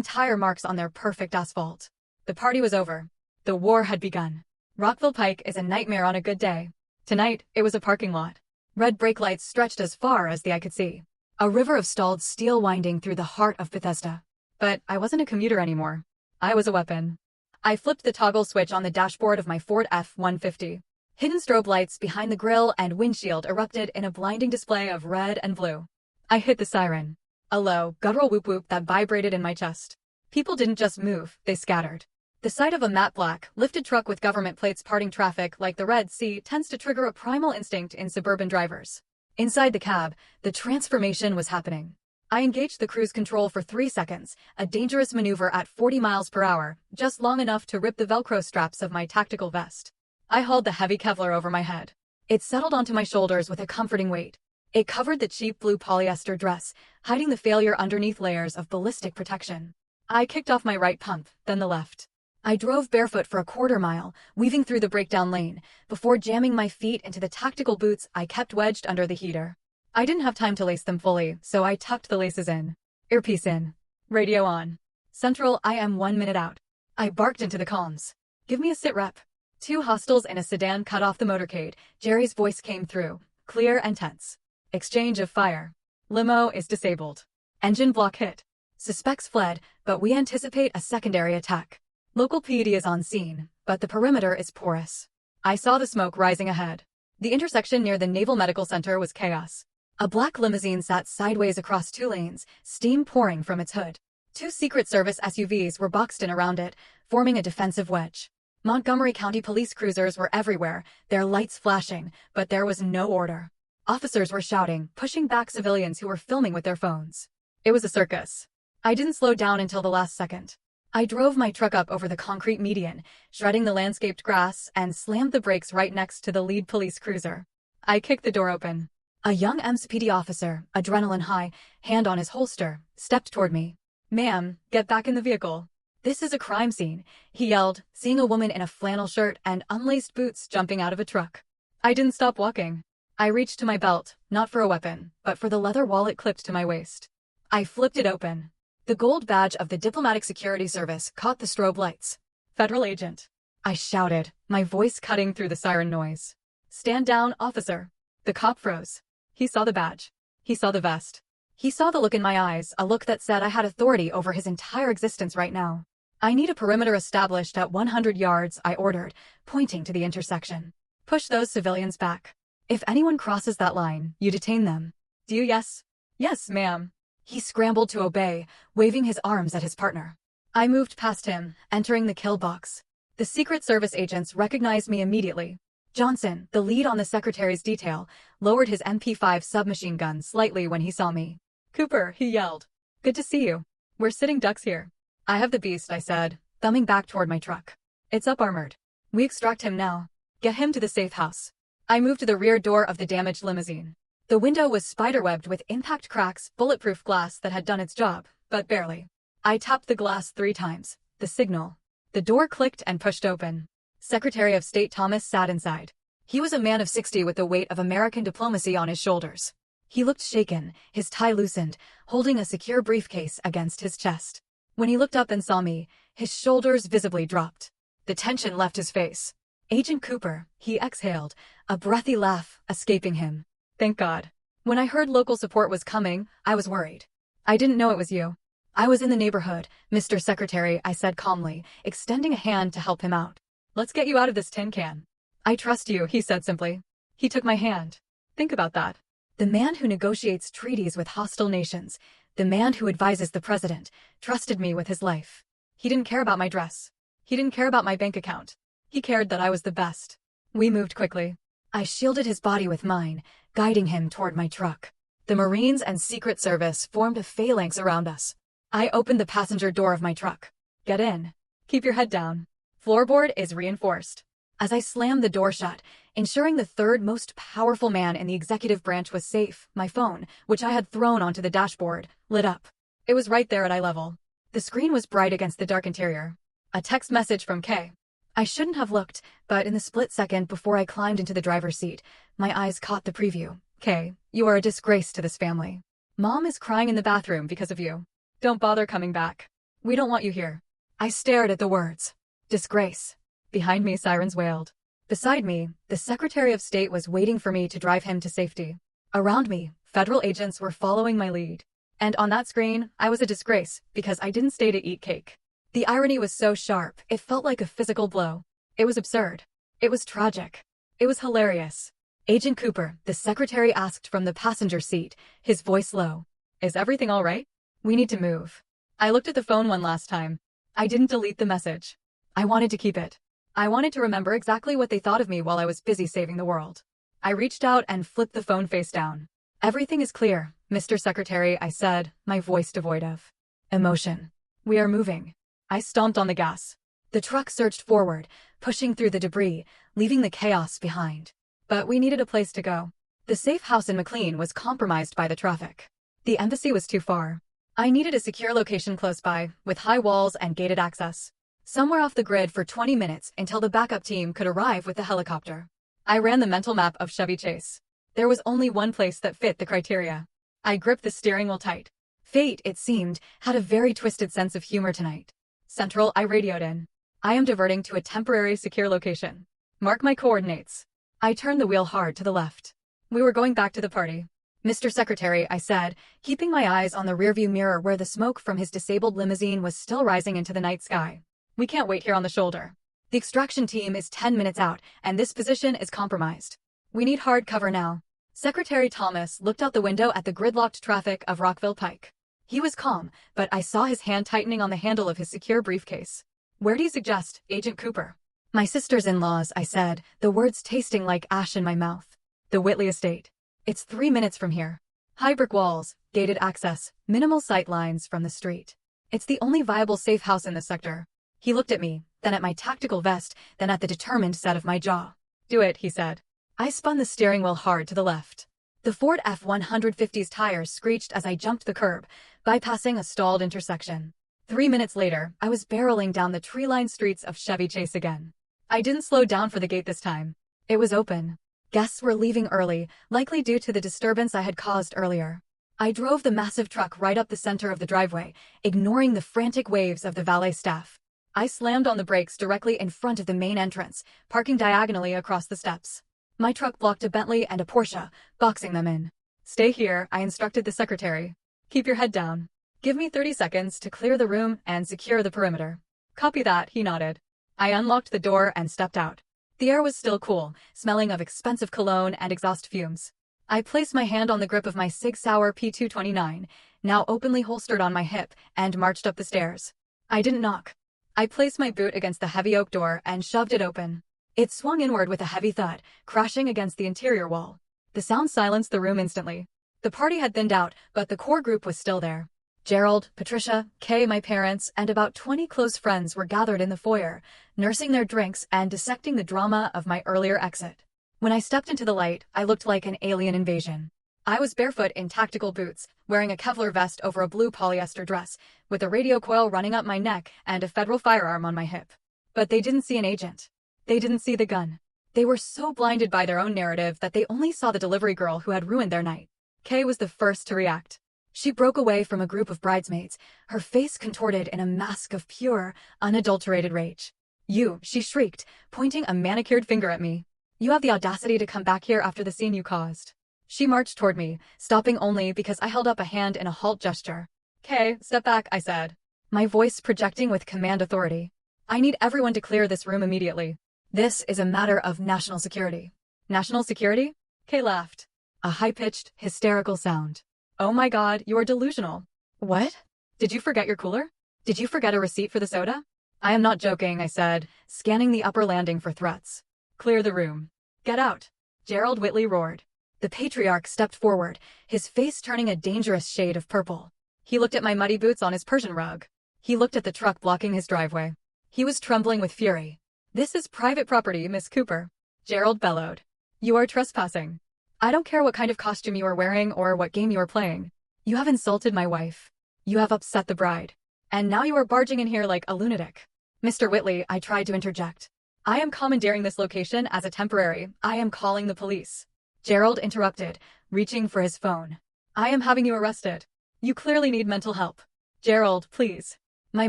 tire marks on their perfect asphalt. The party was over. The war had begun. Rockville Pike is a nightmare on a good day. Tonight, it was a parking lot. Red brake lights stretched as far as the eye could see. A river of stalled steel winding through the heart of Bethesda. But I wasn't a commuter anymore. I was a weapon. I flipped the toggle switch on the dashboard of my Ford F-150. Hidden strobe lights behind the grille and windshield erupted in a blinding display of red and blue. I hit the siren. A low, guttural whoop-whoop that vibrated in my chest. People didn't just move, they scattered. The sight of a matte black, lifted truck with government plates parting traffic like the Red Sea tends to trigger a primal instinct in suburban drivers. Inside the cab, the transformation was happening. I engaged the cruise control for 3 seconds, a dangerous maneuver at 40 miles per hour, just long enough to rip the Velcro straps of my tactical vest. I hauled the heavy Kevlar over my head. It settled onto my shoulders with a comforting weight. It covered the cheap blue polyester dress, hiding the failure underneath layers of ballistic protection. I kicked off my right pump, then the left. I drove barefoot for a quarter-mile, weaving through the breakdown lane, before jamming my feet into the tactical boots I kept wedged under the heater. I didn't have time to lace them fully, so I tucked the laces in. Earpiece in. Radio on. Central, I am 1 minute out. I barked into the comms. Give me a sit rep. 2 hostiles in a sedan cut off the motorcade. Jerry's voice came through, clear and tense. Exchange of fire. Limo is disabled. Engine block hit. Suspects fled, but we anticipate a secondary attack. Local PD is on scene, but the perimeter is porous. I saw the smoke rising ahead. The intersection near the Naval Medical Center was chaos. A black limousine sat sideways across 2 lanes, steam pouring from its hood. 2 Secret Service SUVs were boxed in around it, forming a defensive wedge. Montgomery County police cruisers were everywhere, their lights flashing, but there was no order. Officers were shouting, pushing back civilians who were filming with their phones. It was a circus. I didn't slow down until the last second. I drove my truck up over the concrete median, shredding the landscaped grass, and slammed the brakes right next to the lead police cruiser. I kicked the door open. A young MSPD officer, adrenaline high, hand on his holster, stepped toward me. "Ma'am, get back in the vehicle. This is a crime scene," he yelled, seeing a woman in a flannel shirt and unlaced boots jumping out of a truck. I didn't stop walking. I reached to my belt, not for a weapon, but for the leather wallet clipped to my waist. I flipped it open. The gold badge of the Diplomatic Security Service caught the strobe lights. "Federal agent," I shouted, my voice cutting through the siren noise. "Stand down, officer." The cop froze. He saw the badge. He saw the vest. He saw the look in my eyes, a look that said I had authority over his entire existence right now. "I need a perimeter established at 100 yards, I ordered, pointing to the intersection. "Push those civilians back. If anyone crosses that line, you detain them. Do you?" "Yes." "Yes, ma'am." He scrambled to obey, waving his arms at his partner. I moved past him, entering the kill box. The Secret Service agents recognized me immediately. Johnson, the lead on the secretary's detail, lowered his MP5 submachine gun slightly when he saw me. "Cooper," he yelled. "Good to see you. We're sitting ducks here." "I have the beast," I said, thumbing back toward my truck. "It's up armored. We extract him now. Get him to the safe house." I moved to the rear door of the damaged limousine. The window was spiderwebbed with impact cracks, bulletproof glass that had done its job, but barely. I tapped the glass 3 times. The signal. The door clicked and pushed open. Secretary of State Thomas sat inside. He was a man of 60 with the weight of American diplomacy on his shoulders. He looked shaken, his tie loosened, holding a secure briefcase against his chest. When he looked up and saw me, his shoulders visibly dropped. The tension left his face. "Agent Cooper," he exhaled, a breathy laugh escaping him. "Thank God. When I heard local support was coming, I was worried. I didn't know it was you." I was in the neighborhood, Mr. Secretary, I said calmly, extending a hand to help him out. Let's get you out of this tin can. I trust you, he said simply. He took my hand. Think about that. The man who negotiates treaties with hostile nations, the man who advises the president, trusted me with his life. He didn't care about my dress. He didn't care about my bank account. He cared that I was the best. We moved quickly. I shielded his body with mine, guiding him toward my truck. The Marines and Secret Service formed a phalanx around us. I opened the passenger door of my truck. Get in. Keep your head down. Floorboard is reinforced. As I slammed the door shut, ensuring the third most powerful man in the executive branch was safe, my phone, which I had thrown onto the dashboard, lit up. It was right there at eye level. The screen was bright against the dark interior. A text message from Kay. I shouldn't have looked, but in the split second before I climbed into the driver's seat, my eyes caught the preview. Kay, you are a disgrace to this family. Mom is crying in the bathroom because of you. Don't bother coming back. We don't want you here. I stared at the words. Disgrace. Behind me, sirens wailed. Beside me, the Secretary of State was waiting for me to drive him to safety. Around me, federal agents were following my lead. And on that screen, I was a disgrace because I didn't stay to eat cake. The irony was so sharp, it felt like a physical blow. It was absurd. It was tragic. It was hilarious. Agent Cooper, the secretary asked from the passenger seat, his voice low. Is everything all right? We need to move. I looked at the phone one last time. I didn't delete the message. I wanted to keep it. I wanted to remember exactly what they thought of me while I was busy saving the world. I reached out and flipped the phone face down. Everything is clear, Mr. Secretary, I said, my voice devoid of emotion. We are moving. I stomped on the gas. The truck surged forward, pushing through the debris, leaving the chaos behind. But we needed a place to go. The safe house in McLean was compromised by the traffic. The embassy was too far. I needed a secure location close by, with high walls and gated access. Somewhere off the grid for 20 minutes until the backup team could arrive with the helicopter. I ran the mental map of Chevy Chase. There was only one place that fit the criteria. I gripped the steering wheel tight. Fate, it seemed, had a very twisted sense of humor tonight. Central, I radioed in. I am diverting to a temporary secure location. Mark my coordinates. I turned the wheel hard to the left. We were going back to the party. Mr. Secretary, I said, keeping my eyes on the rearview mirror where the smoke from his disabled limousine was still rising into the night sky. We can't wait here on the shoulder. The extraction team is 10 minutes out, and this position is compromised. We need hard cover now. Secretary Thomas looked out the window at the gridlocked traffic of Rockville Pike. He was calm, but I saw his hand tightening on the handle of his secure briefcase. Where do you suggest, Agent Cooper? My sister's-in-laws, I said, the words tasting like ash in my mouth. The Whitley estate. It's 3 minutes from here. High brick walls, gated access, minimal sight lines from the street. It's the only viable safe house in this sector. He looked at me, then at my tactical vest, then at the determined set of my jaw. Do it, he said. I spun the steering wheel hard to the left. The Ford F-150's tires screeched as I jumped the curb, bypassing a stalled intersection. 3 minutes later, I was barreling down the tree-lined streets of Chevy Chase again. I didn't slow down for the gate this time. It was open. Guests were leaving early, likely due to the disturbance I had caused earlier. I drove the massive truck right up the center of the driveway, ignoring the frantic waves of the valet staff. I slammed on the brakes directly in front of the main entrance, parking diagonally across the steps. My truck blocked a Bentley and a Porsche, boxing them in. Stay here, I instructed the secretary. Keep your head down. Give me 30 seconds to clear the room and secure the perimeter. Copy that, he nodded. I unlocked the door and stepped out. The air was still cool, smelling of expensive cologne and exhaust fumes. I placed my hand on the grip of my Sig Sauer P229, now openly holstered on my hip, and marched up the stairs. I didn't knock. I placed my boot against the heavy oak door and shoved it open. It swung inward with a heavy thud, crashing against the interior wall. The sound silenced the room instantly. The party had thinned out, but the core group was still there. Gerald, Patricia, Kay, my parents, and about 20 close friends were gathered in the foyer, nursing their drinks and dissecting the drama of my earlier exit. When I stepped into the light, I looked like an alien invasion. I was barefoot in tactical boots, wearing a Kevlar vest over a blue polyester dress, with a radio coil running up my neck and a federal firearm on my hip. But they didn't see an agent. They didn't see the gun. They were so blinded by their own narrative that they only saw the delivery girl who had ruined their night. Kay was the first to react. She broke away from a group of bridesmaids, her face contorted in a mask of pure, unadulterated rage. You, she shrieked, pointing a manicured finger at me. You have the audacity to come back here after the scene you caused. She marched toward me, stopping only because I held up a hand in a halt gesture. "Okay, step back," I said, my voice projecting with command authority. "I need everyone to clear this room immediately. This is a matter of national security." "National security?" Kay laughed. A high-pitched, hysterical sound. "Oh my god, you are delusional." "What? Did you forget your cooler? Did you forget a receipt for the soda?" "I am not joking," I said, scanning the upper landing for threats. "Clear the room." "Get out," Gerald Whitley roared. The patriarch stepped forward, his face turning a dangerous shade of purple. He looked at my muddy boots on his Persian rug. He looked at the truck blocking his driveway. He was trembling with fury. "This is private property, Miss Cooper," Gerald bellowed. "You are trespassing. I don't care what kind of costume you are wearing or what game you are playing. You have insulted my wife. You have upset the bride. And now you are barging in here like a lunatic." "Mr. Whitley," I tried to interject. "I am commandeering this location as a temporary. I am calling the police." Gerald interrupted, reaching for his phone. "I am having you arrested. You clearly need mental help." "Gerald, please." My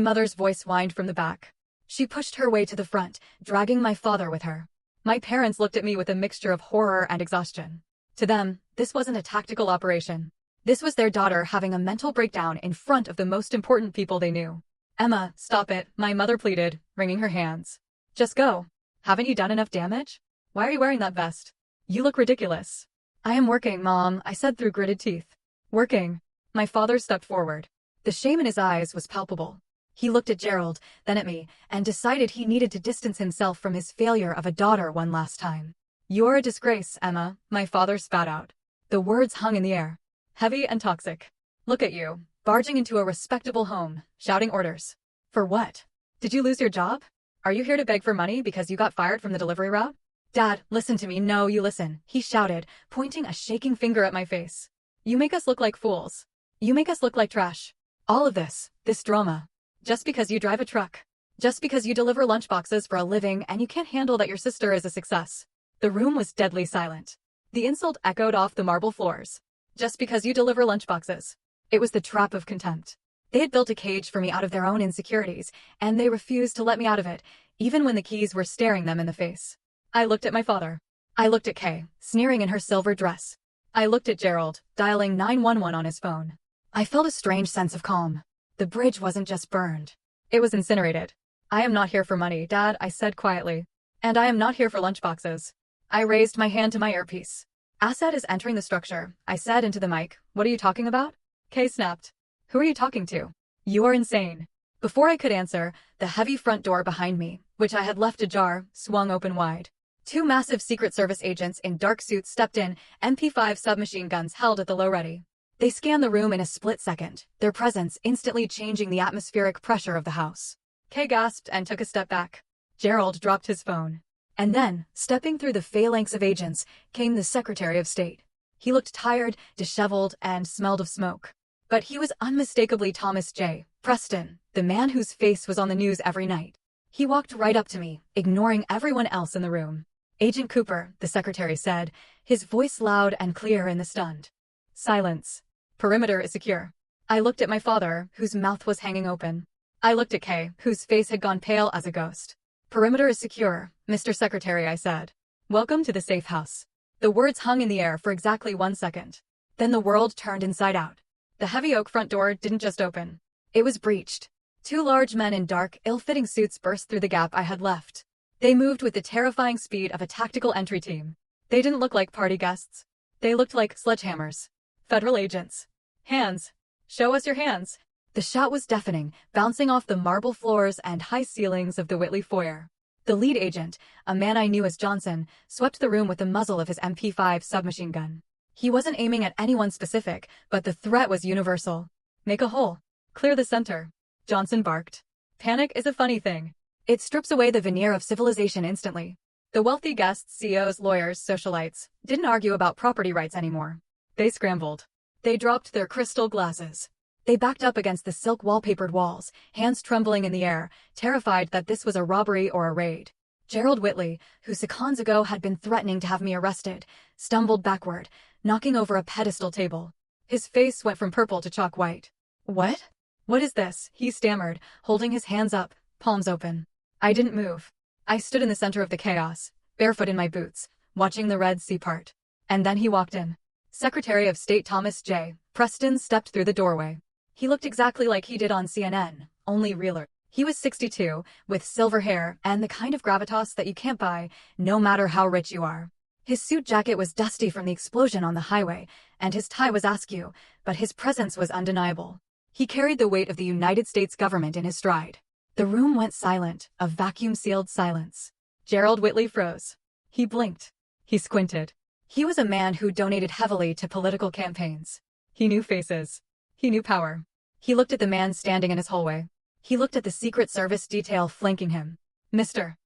mother's voice whined from the back. She pushed her way to the front, dragging my father with her. My parents looked at me with a mixture of horror and exhaustion. To them, this wasn't a tactical operation. This was their daughter having a mental breakdown in front of the most important people they knew. "Emma, stop it," my mother pleaded, wringing her hands. "Just go. Haven't you done enough damage? Why are you wearing that vest? You look ridiculous." "I am working, Mom," I said through gritted teeth. "Working?" My father stepped forward. The shame in his eyes was palpable. He looked at Gerald, then at me, and decided he needed to distance himself from his failure of a daughter one last time. "You're a disgrace, Emma," my father spat out. The words hung in the air, heavy and toxic. "Look at you, barging into a respectable home, shouting orders. For what? Did you lose your job? Are you here to beg for money because you got fired from the delivery route?" "Dad, listen to me." "No, you listen," he shouted, pointing a shaking finger at my face. "You make us look like fools. You make us look like trash. All of this drama. Just because you drive a truck. Just because you deliver lunchboxes for a living and you can't handle that your sister is a success." The room was deadly silent. The insult echoed off the marble floors. "Just because you deliver lunchboxes." It was the trap of contempt. They had built a cage for me out of their own insecurities, and they refused to let me out of it, even when the keys were staring them in the face. I looked at my father. I looked at Kay, sneering in her silver dress. I looked at Gerald, dialing 911 on his phone. I felt a strange sense of calm. The bridge wasn't just burned. It was incinerated. "I am not here for money, Dad," I said quietly. "And I am not here for lunchboxes." I raised my hand to my earpiece. "Assad is entering the structure," I said into the mic. "What are you talking about?" Kay snapped. "Who are you talking to? You are insane." Before I could answer, the heavy front door behind me, which I had left ajar, swung open wide. Two massive Secret Service agents in dark suits stepped in, MP5 submachine guns held at the low ready. They scanned the room in a split second, their presence instantly changing the atmospheric pressure of the house. Kay gasped and took a step back. Gerald dropped his phone. And then, stepping through the phalanx of agents, came the Secretary of State. He looked tired, disheveled, and smelled of smoke. But he was unmistakably Thomas J. Preston, the man whose face was on the news every night. He walked right up to me, ignoring everyone else in the room. "Agent Cooper," the secretary said, his voice loud and clear in the stunned silence. "Perimeter is secure." I looked at my father, whose mouth was hanging open. I looked at Kay, whose face had gone pale as a ghost. "Perimeter is secure, Mr. Secretary," I said. "Welcome to the safe house." The words hung in the air for exactly 1 second. Then the world turned inside out. The heavy oak front door didn't just open. It was breached. Two large men in dark, ill-fitting suits burst through the gap I had left. They moved with the terrifying speed of a tactical entry team. They didn't look like party guests. They looked like sledgehammers. Federal agents. "Hands. Show us your hands." The shout was deafening, bouncing off the marble floors and high ceilings of the Whitley foyer. The lead agent, a man I knew as Johnson, swept the room with the muzzle of his MP5 submachine gun. He wasn't aiming at anyone specific, but the threat was universal. "Make a hole. Clear the center," Johnson barked. Panic is a funny thing. It strips away the veneer of civilization instantly. The wealthy guests, CEOs, lawyers, socialites, didn't argue about property rights anymore. They scrambled. They dropped their crystal glasses. They backed up against the silk wallpapered walls, hands trembling in the air, terrified that this was a robbery or a raid. Gerald Whitley, who seconds ago had been threatening to have me arrested, stumbled backward, knocking over a pedestal table. His face went from purple to chalk white. "What? What is this?" he stammered, holding his hands up, palms open. I didn't move. I stood in the center of the chaos, barefoot in my boots, watching the Red Sea part. And then he walked in. Secretary of State Thomas J. Preston stepped through the doorway. He looked exactly like he did on CNN, only realer. He was 62, with silver hair and the kind of gravitas that you can't buy, no matter how rich you are. His suit jacket was dusty from the explosion on the highway, and his tie was askew, but his presence was undeniable. He carried the weight of the United States government in his stride. The room went silent, a vacuum-sealed silence. Gerald Whitley froze. He blinked. He squinted. He was a man who donated heavily to political campaigns. He knew faces. He knew power. He looked at the man standing in his hallway. He looked at the Secret Service detail flanking him. Mr.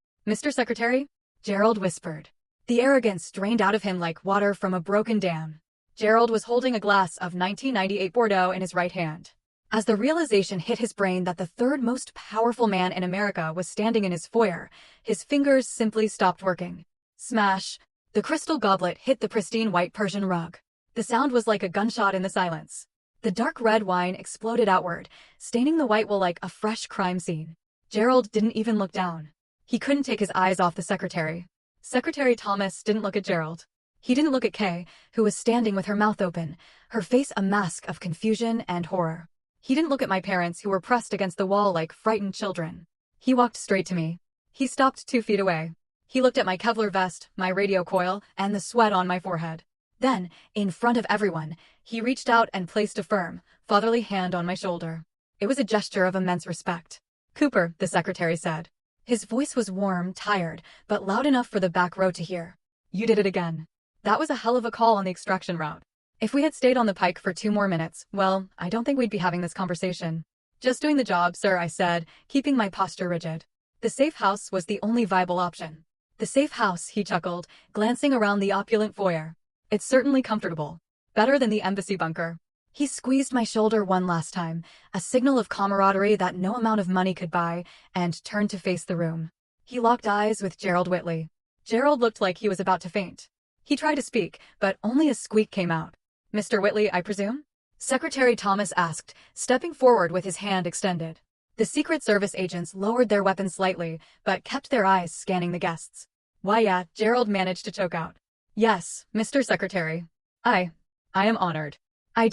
Secretary? Gerald whispered. The arrogance drained out of him like water from a broken dam. Gerald was holding a glass of 1998 Bordeaux in his right hand. As the realization hit his brain that the third most powerful man in America was standing in his foyer, his fingers simply stopped working. Smash! The crystal goblet hit the pristine white Persian rug. The sound was like a gunshot in the silence. The dark red wine exploded outward, staining the white wool like a fresh crime scene. Gerald didn't even look down. He couldn't take his eyes off the secretary. Secretary Thomas didn't look at Gerald. He didn't look at Kay, who was standing with her mouth open, her face a mask of confusion and horror. He didn't look at my parents, who were pressed against the wall like frightened children. He walked straight to me. He stopped 2 feet away. He looked at my Kevlar vest, my radio coil, and the sweat on my forehead. Then, in front of everyone, he reached out and placed a firm, fatherly hand on my shoulder. It was a gesture of immense respect. Cooper, the secretary said. His voice was warm, tired, but loud enough for the back row to hear. You did it again. That was a hell of a call on the extraction route. If we had stayed on the pike for 2 more minutes, well, I don't think we'd be having this conversation. Just doing the job, sir, I said, keeping my posture rigid. The safe house was the only viable option. The safe house, he chuckled, glancing around the opulent foyer. It's certainly comfortable. Better than the embassy bunker. He squeezed my shoulder one last time, a signal of camaraderie that no amount of money could buy, and turned to face the room. He locked eyes with Gerald Whitley. Gerald looked like he was about to faint. He tried to speak, but only a squeak came out. Mr. Whitley, I presume? Secretary Thomas asked, stepping forward with his hand extended. The Secret Service agents lowered their weapons slightly, but kept their eyes scanning the guests. Why, yeah, Gerald managed to choke out. Yes, Mr. Secretary. I am honored. We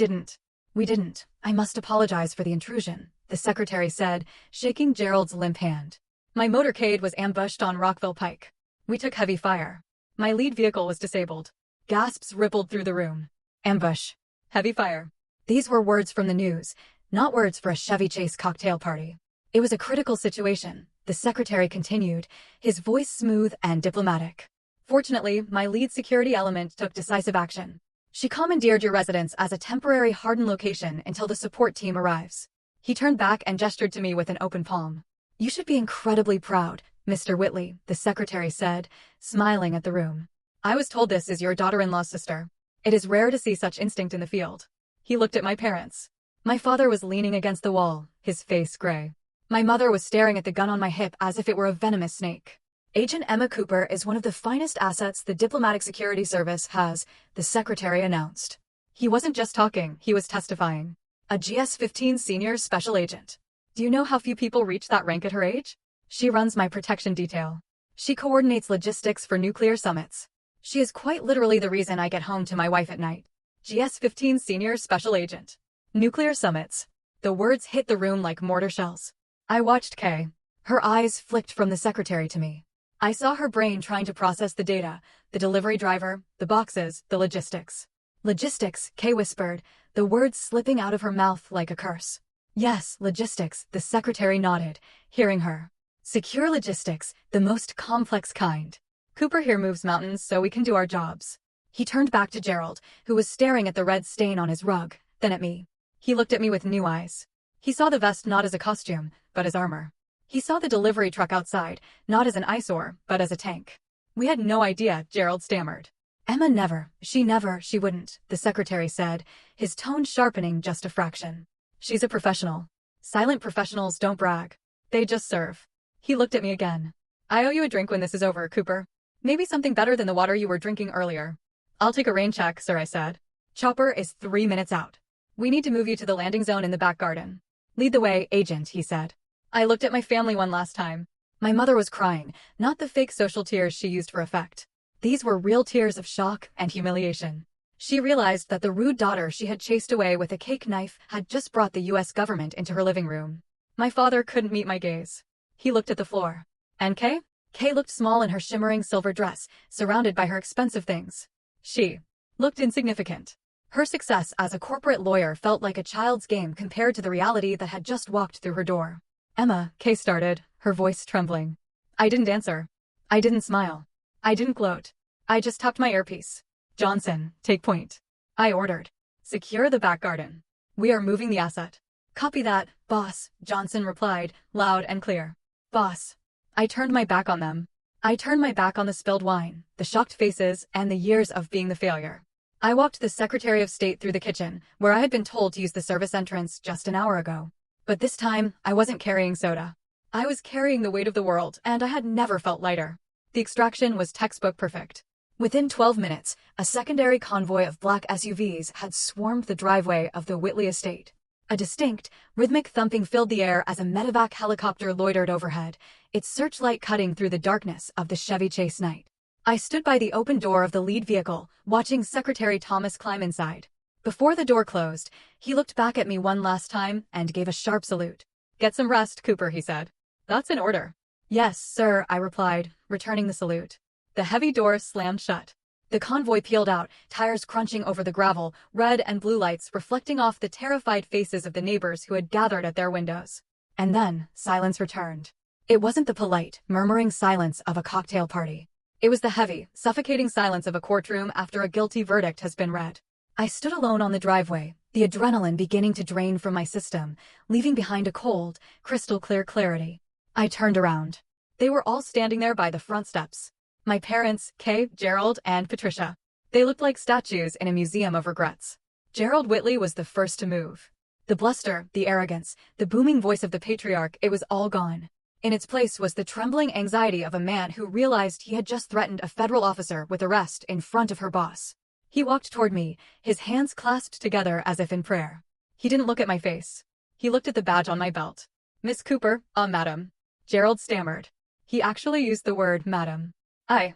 didn't. I must apologize for the intrusion, the secretary said, shaking Gerald's limp hand. My motorcade was ambushed on Rockville Pike. We took heavy fire. My lead vehicle was disabled. Gasps rippled through the room. Ambush. Heavy fire. These were words from the news, not words for a Chevy Chase cocktail party. It was a critical situation, the secretary continued, his voice smooth and diplomatic. Fortunately, my lead security element took decisive action. She commandeered your residence as a temporary hardened location until the support team arrives. He turned back and gestured to me with an open palm. You should be incredibly proud, Mr. Whitley, the secretary said, smiling at the room. I was told this is your daughter-in-law's sister. It is rare to see such instinct in the field. He looked at my parents. My father was leaning against the wall, his face gray. My mother was staring at the gun on my hip as if it were a venomous snake. Agent Emma Cooper is one of the finest assets the Diplomatic Security Service has, the secretary announced. He wasn't just talking, he was testifying. A GS-15 senior special agent. Do you know how few people reach that rank at her age? She runs my protection detail. She coordinates logistics for nuclear summits. She is quite literally the reason I get home to my wife at night. GS-15 senior special agent. Nuclear summits. The words hit the room like mortar shells. I watched Kay. Her eyes flicked from the secretary to me. I saw her brain trying to process the data, the delivery driver, the boxes, the logistics. Logistics, Kay whispered, the words slipping out of her mouth like a curse. Yes, logistics, the secretary nodded, hearing her. Secure logistics, the most complex kind. Cooper here moves mountains so we can do our jobs. He turned back to Gerald, who was staring at the red stain on his rug, then at me. He looked at me with new eyes. He saw the vest not as a costume, but as armor. He saw the delivery truck outside, not as an eyesore, but as a tank. We had no idea, Gerald stammered. Emma she wouldn't, the secretary said, his tone sharpening just a fraction. She's a professional. Silent professionals don't brag. They just serve. He looked at me again. I owe you a drink when this is over, Cooper. Maybe something better than the water you were drinking earlier. I'll take a rain check, sir, I said. Chopper is 3 minutes out. We need to move you to the landing zone in the back garden. Lead the way, agent, he said. I looked at my family one last time. My mother was crying, not the fake social tears she used for effect. These were real tears of shock and humiliation. She realized that the rude daughter she had chased away with a cake knife had just brought the US government into her living room. My father couldn't meet my gaze. He looked at the floor. And Kay? Kay looked small in her shimmering silver dress, surrounded by her expensive things. She looked insignificant. Her success as a corporate lawyer felt like a child's game compared to the reality that had just walked through her door. Emma, Kay started, her voice trembling. I didn't answer. I didn't smile. I didn't gloat. I just tapped my earpiece. Johnson, take point. I ordered. Secure the back garden. We are moving the asset. Copy that, boss, Johnson replied, loud and clear. Boss. I turned my back on them. I turned my back on the spilled wine, the shocked faces, and the years of being the failure. I walked the Secretary of State through the kitchen, where I had been told to use the service entrance just an hour ago. But this time, I wasn't carrying soda. I was carrying the weight of the world, and I had never felt lighter. The extraction was textbook perfect. Within 12 minutes, a secondary convoy of black SUVs had swarmed the driveway of the Whitley estate. A distinct, rhythmic thumping filled the air as a medevac helicopter loitered overhead, its searchlight cutting through the darkness of the Chevy Chase night. I stood by the open door of the lead vehicle, watching Secretary Thomas climb inside. Before the door closed, he looked back at me one last time and gave a sharp salute. Get some rest, Cooper, he said. That's an order. Yes, sir, I replied, returning the salute. The heavy door slammed shut. The convoy peeled out, tires crunching over the gravel, red and blue lights reflecting off the terrified faces of the neighbors who had gathered at their windows. And then, silence returned. It wasn't the polite, murmuring silence of a cocktail party. It was the heavy, suffocating silence of a courtroom after a guilty verdict has been read. I stood alone on the driveway, the adrenaline beginning to drain from my system, leaving behind a cold, crystal-clear clarity. I turned around. They were all standing there by the front steps. My parents, Kay, Gerald, and Patricia. They looked like statues in a museum of regrets. Gerald Whitley was the first to move. The bluster, the arrogance, the booming voice of the patriarch, it was all gone. In its place was the trembling anxiety of a man who realized he had just threatened a federal officer with arrest in front of her boss. He walked toward me, his hands clasped together as if in prayer. He didn't look at my face. He looked at the badge on my belt. Miss Cooper, madam. Gerald stammered. He actually used the word madam. I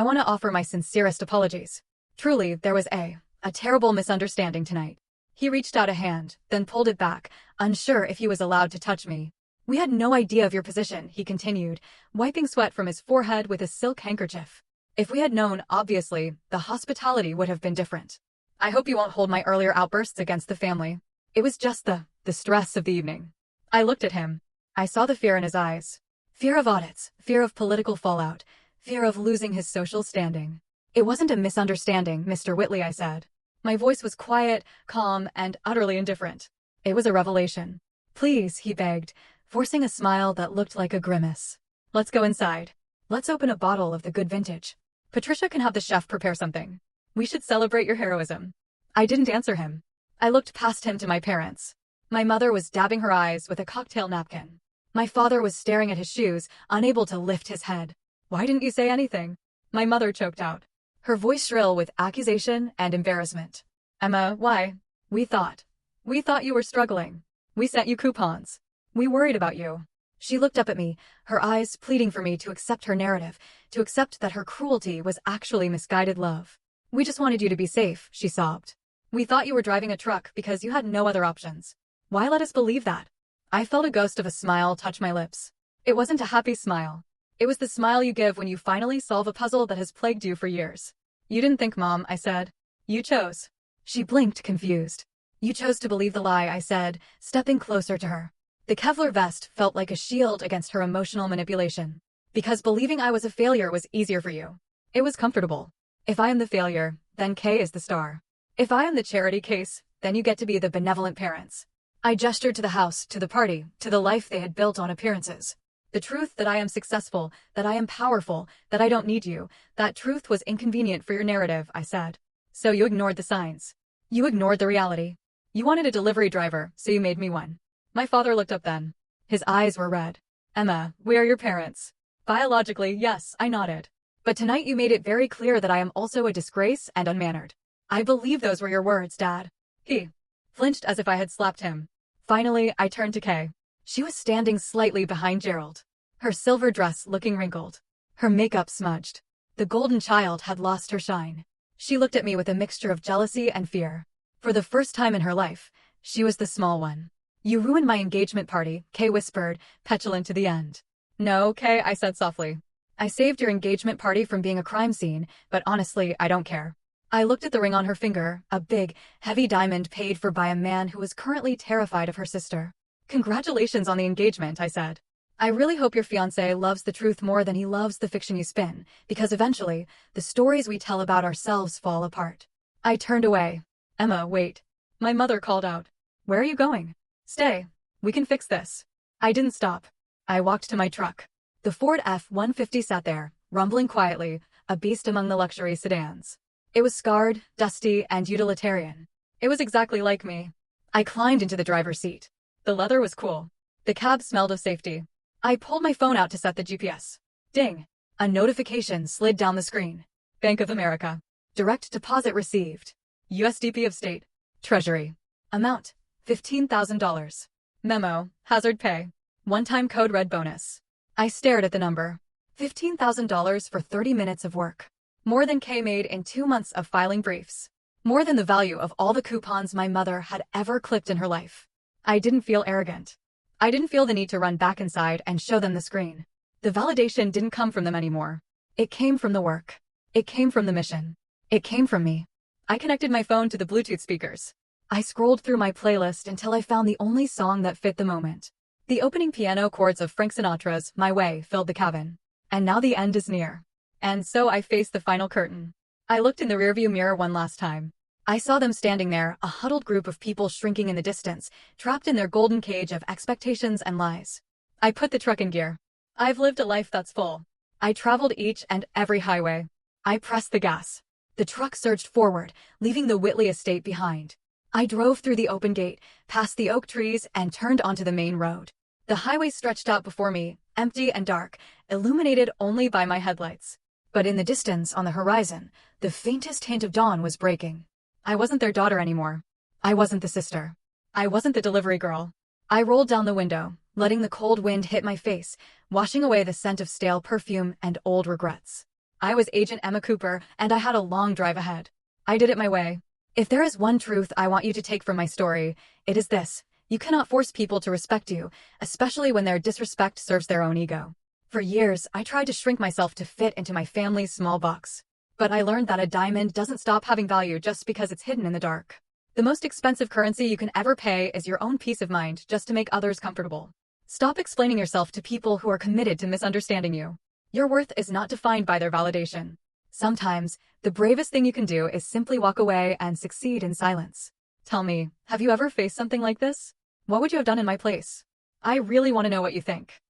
want to offer my sincerest apologies. Truly, there was a terrible misunderstanding tonight. He reached out a hand, then pulled it back, unsure if he was allowed to touch me. We had no idea of your position, he continued, wiping sweat from his forehead with a silk handkerchief. If we had known, obviously, the hospitality would have been different. I hope you won't hold my earlier outbursts against the family. It was just the stress of the evening. I looked at him. I saw the fear in his eyes. Fear of audits, fear of political fallout, fear of losing his social standing. It wasn't a misunderstanding, Mr. Whitley, I said. My voice was quiet, calm, and utterly indifferent. It was a revelation. Please, he begged, forcing a smile that looked like a grimace. Let's go inside. Let's open a bottle of the good vintage. Patricia can have the chef prepare something. We should celebrate your heroism. I didn't answer him. I looked past him to my parents. My mother was dabbing her eyes with a cocktail napkin. My father was staring at his shoes, unable to lift his head. Why didn't you say anything? My mother choked out, her voice shrill with accusation and embarrassment. Emma, why? We thought you were struggling. We sent you coupons. We worried about you. She looked up at me, her eyes pleading for me to accept her narrative, to accept that her cruelty was actually misguided love. We just wanted you to be safe, she sobbed. We thought you were driving a truck because you had no other options. Why let us believe that? I felt a ghost of a smile touch my lips. It wasn't a happy smile. It was the smile you give when you finally solve a puzzle that has plagued you for years. You didn't think, Mom, I said. You chose. She blinked, confused. You chose to believe the lie, I said, stepping closer to her. The Kevlar vest felt like a shield against her emotional manipulation. Because believing I was a failure was easier for you. It was comfortable. If I am the failure, then Kay is the star. If I am the charity case, then you get to be the benevolent parents. I gestured to the house, to the party, to the life they had built on appearances. The truth that I am successful, that I am powerful, that I don't need you, that truth was inconvenient for your narrative, I said. So you ignored the signs. You ignored the reality. You wanted a delivery driver, so you made me one. My father looked up then. His eyes were red. Emma, we are your parents. Biologically, yes, I nodded. But tonight you made it very clear that I am also a disgrace and unmannered. I believe those were your words, Dad. He flinched as if I had slapped him. Finally, I turned to Kay. She was standing slightly behind Gerald, her silver dress looking wrinkled, her makeup smudged. The golden child had lost her shine. She looked at me with a mixture of jealousy and fear. For the first time in her life, she was the small one. You ruined my engagement party, Kay whispered, petulant to the end. No, Kay, I said softly. I saved your engagement party from being a crime scene, but honestly, I don't care. I looked at the ring on her finger, a big, heavy diamond paid for by a man who was currently terrified of her sister. Congratulations on the engagement, I said. I really hope your fiancé loves the truth more than he loves the fiction you spin, because eventually, the stories we tell about ourselves fall apart. I turned away. Emma, wait. My mother called out. Where are you going? Stay. We can fix this. I didn't stop. I walked to my truck. The Ford F-150 sat there, rumbling quietly, a beast among the luxury sedans. It was scarred, dusty, and utilitarian. It was exactly like me. I climbed into the driver's seat. The leather was cool. The cab smelled of safety. I pulled my phone out to set the GPS. Ding! A notification slid down the screen. Bank of America. Direct deposit received. USDP of State. Treasury. Amount: $15,000. Memo: hazard pay. One-time code red bonus. I stared at the number. $15,000 for 30 minutes of work. More than Kay made in 2 months of filing briefs. More than the value of all the coupons my mother had ever clipped in her life. I didn't feel arrogant. I didn't feel the need to run back inside and show them the screen. The validation didn't come from them anymore. It came from the work. It came from the mission. It came from me. I connected my phone to the Bluetooth speakers. I scrolled through my playlist until I found the only song that fit the moment. The opening piano chords of Frank Sinatra's My Way filled the cabin. And now the end is near. And so I faced the final curtain. I looked in the rearview mirror one last time. I saw them standing there, a huddled group of people shrinking in the distance, trapped in their golden cage of expectations and lies. I put the truck in gear. I've lived a life that's full. I traveled each and every highway. I pressed the gas. The truck surged forward, leaving the Whitley estate behind. I drove through the open gate, past the oak trees, and turned onto the main road. The highway stretched out before me, empty and dark, illuminated only by my headlights. But in the distance, on the horizon, the faintest hint of dawn was breaking. I wasn't their daughter anymore. I wasn't the sister. I wasn't the delivery girl. I rolled down the window, letting the cold wind hit my face, washing away the scent of stale perfume and old regrets. I was Agent Emma Cooper, and I had a long drive ahead. I did it my way. If there is one truth I want you to take from my story, it is this: you cannot force people to respect you, especially when their disrespect serves their own ego. For years, I tried to shrink myself to fit into my family's small box. But I learned that a diamond doesn't stop having value just because it's hidden in the dark. The most expensive currency you can ever pay is your own peace of mind just to make others comfortable. Stop explaining yourself to people who are committed to misunderstanding you. Your worth is not defined by their validation. Sometimes, the bravest thing you can do is simply walk away and succeed in silence. Tell me, have you ever faced something like this? What would you have done in my place? I really want to know what you think.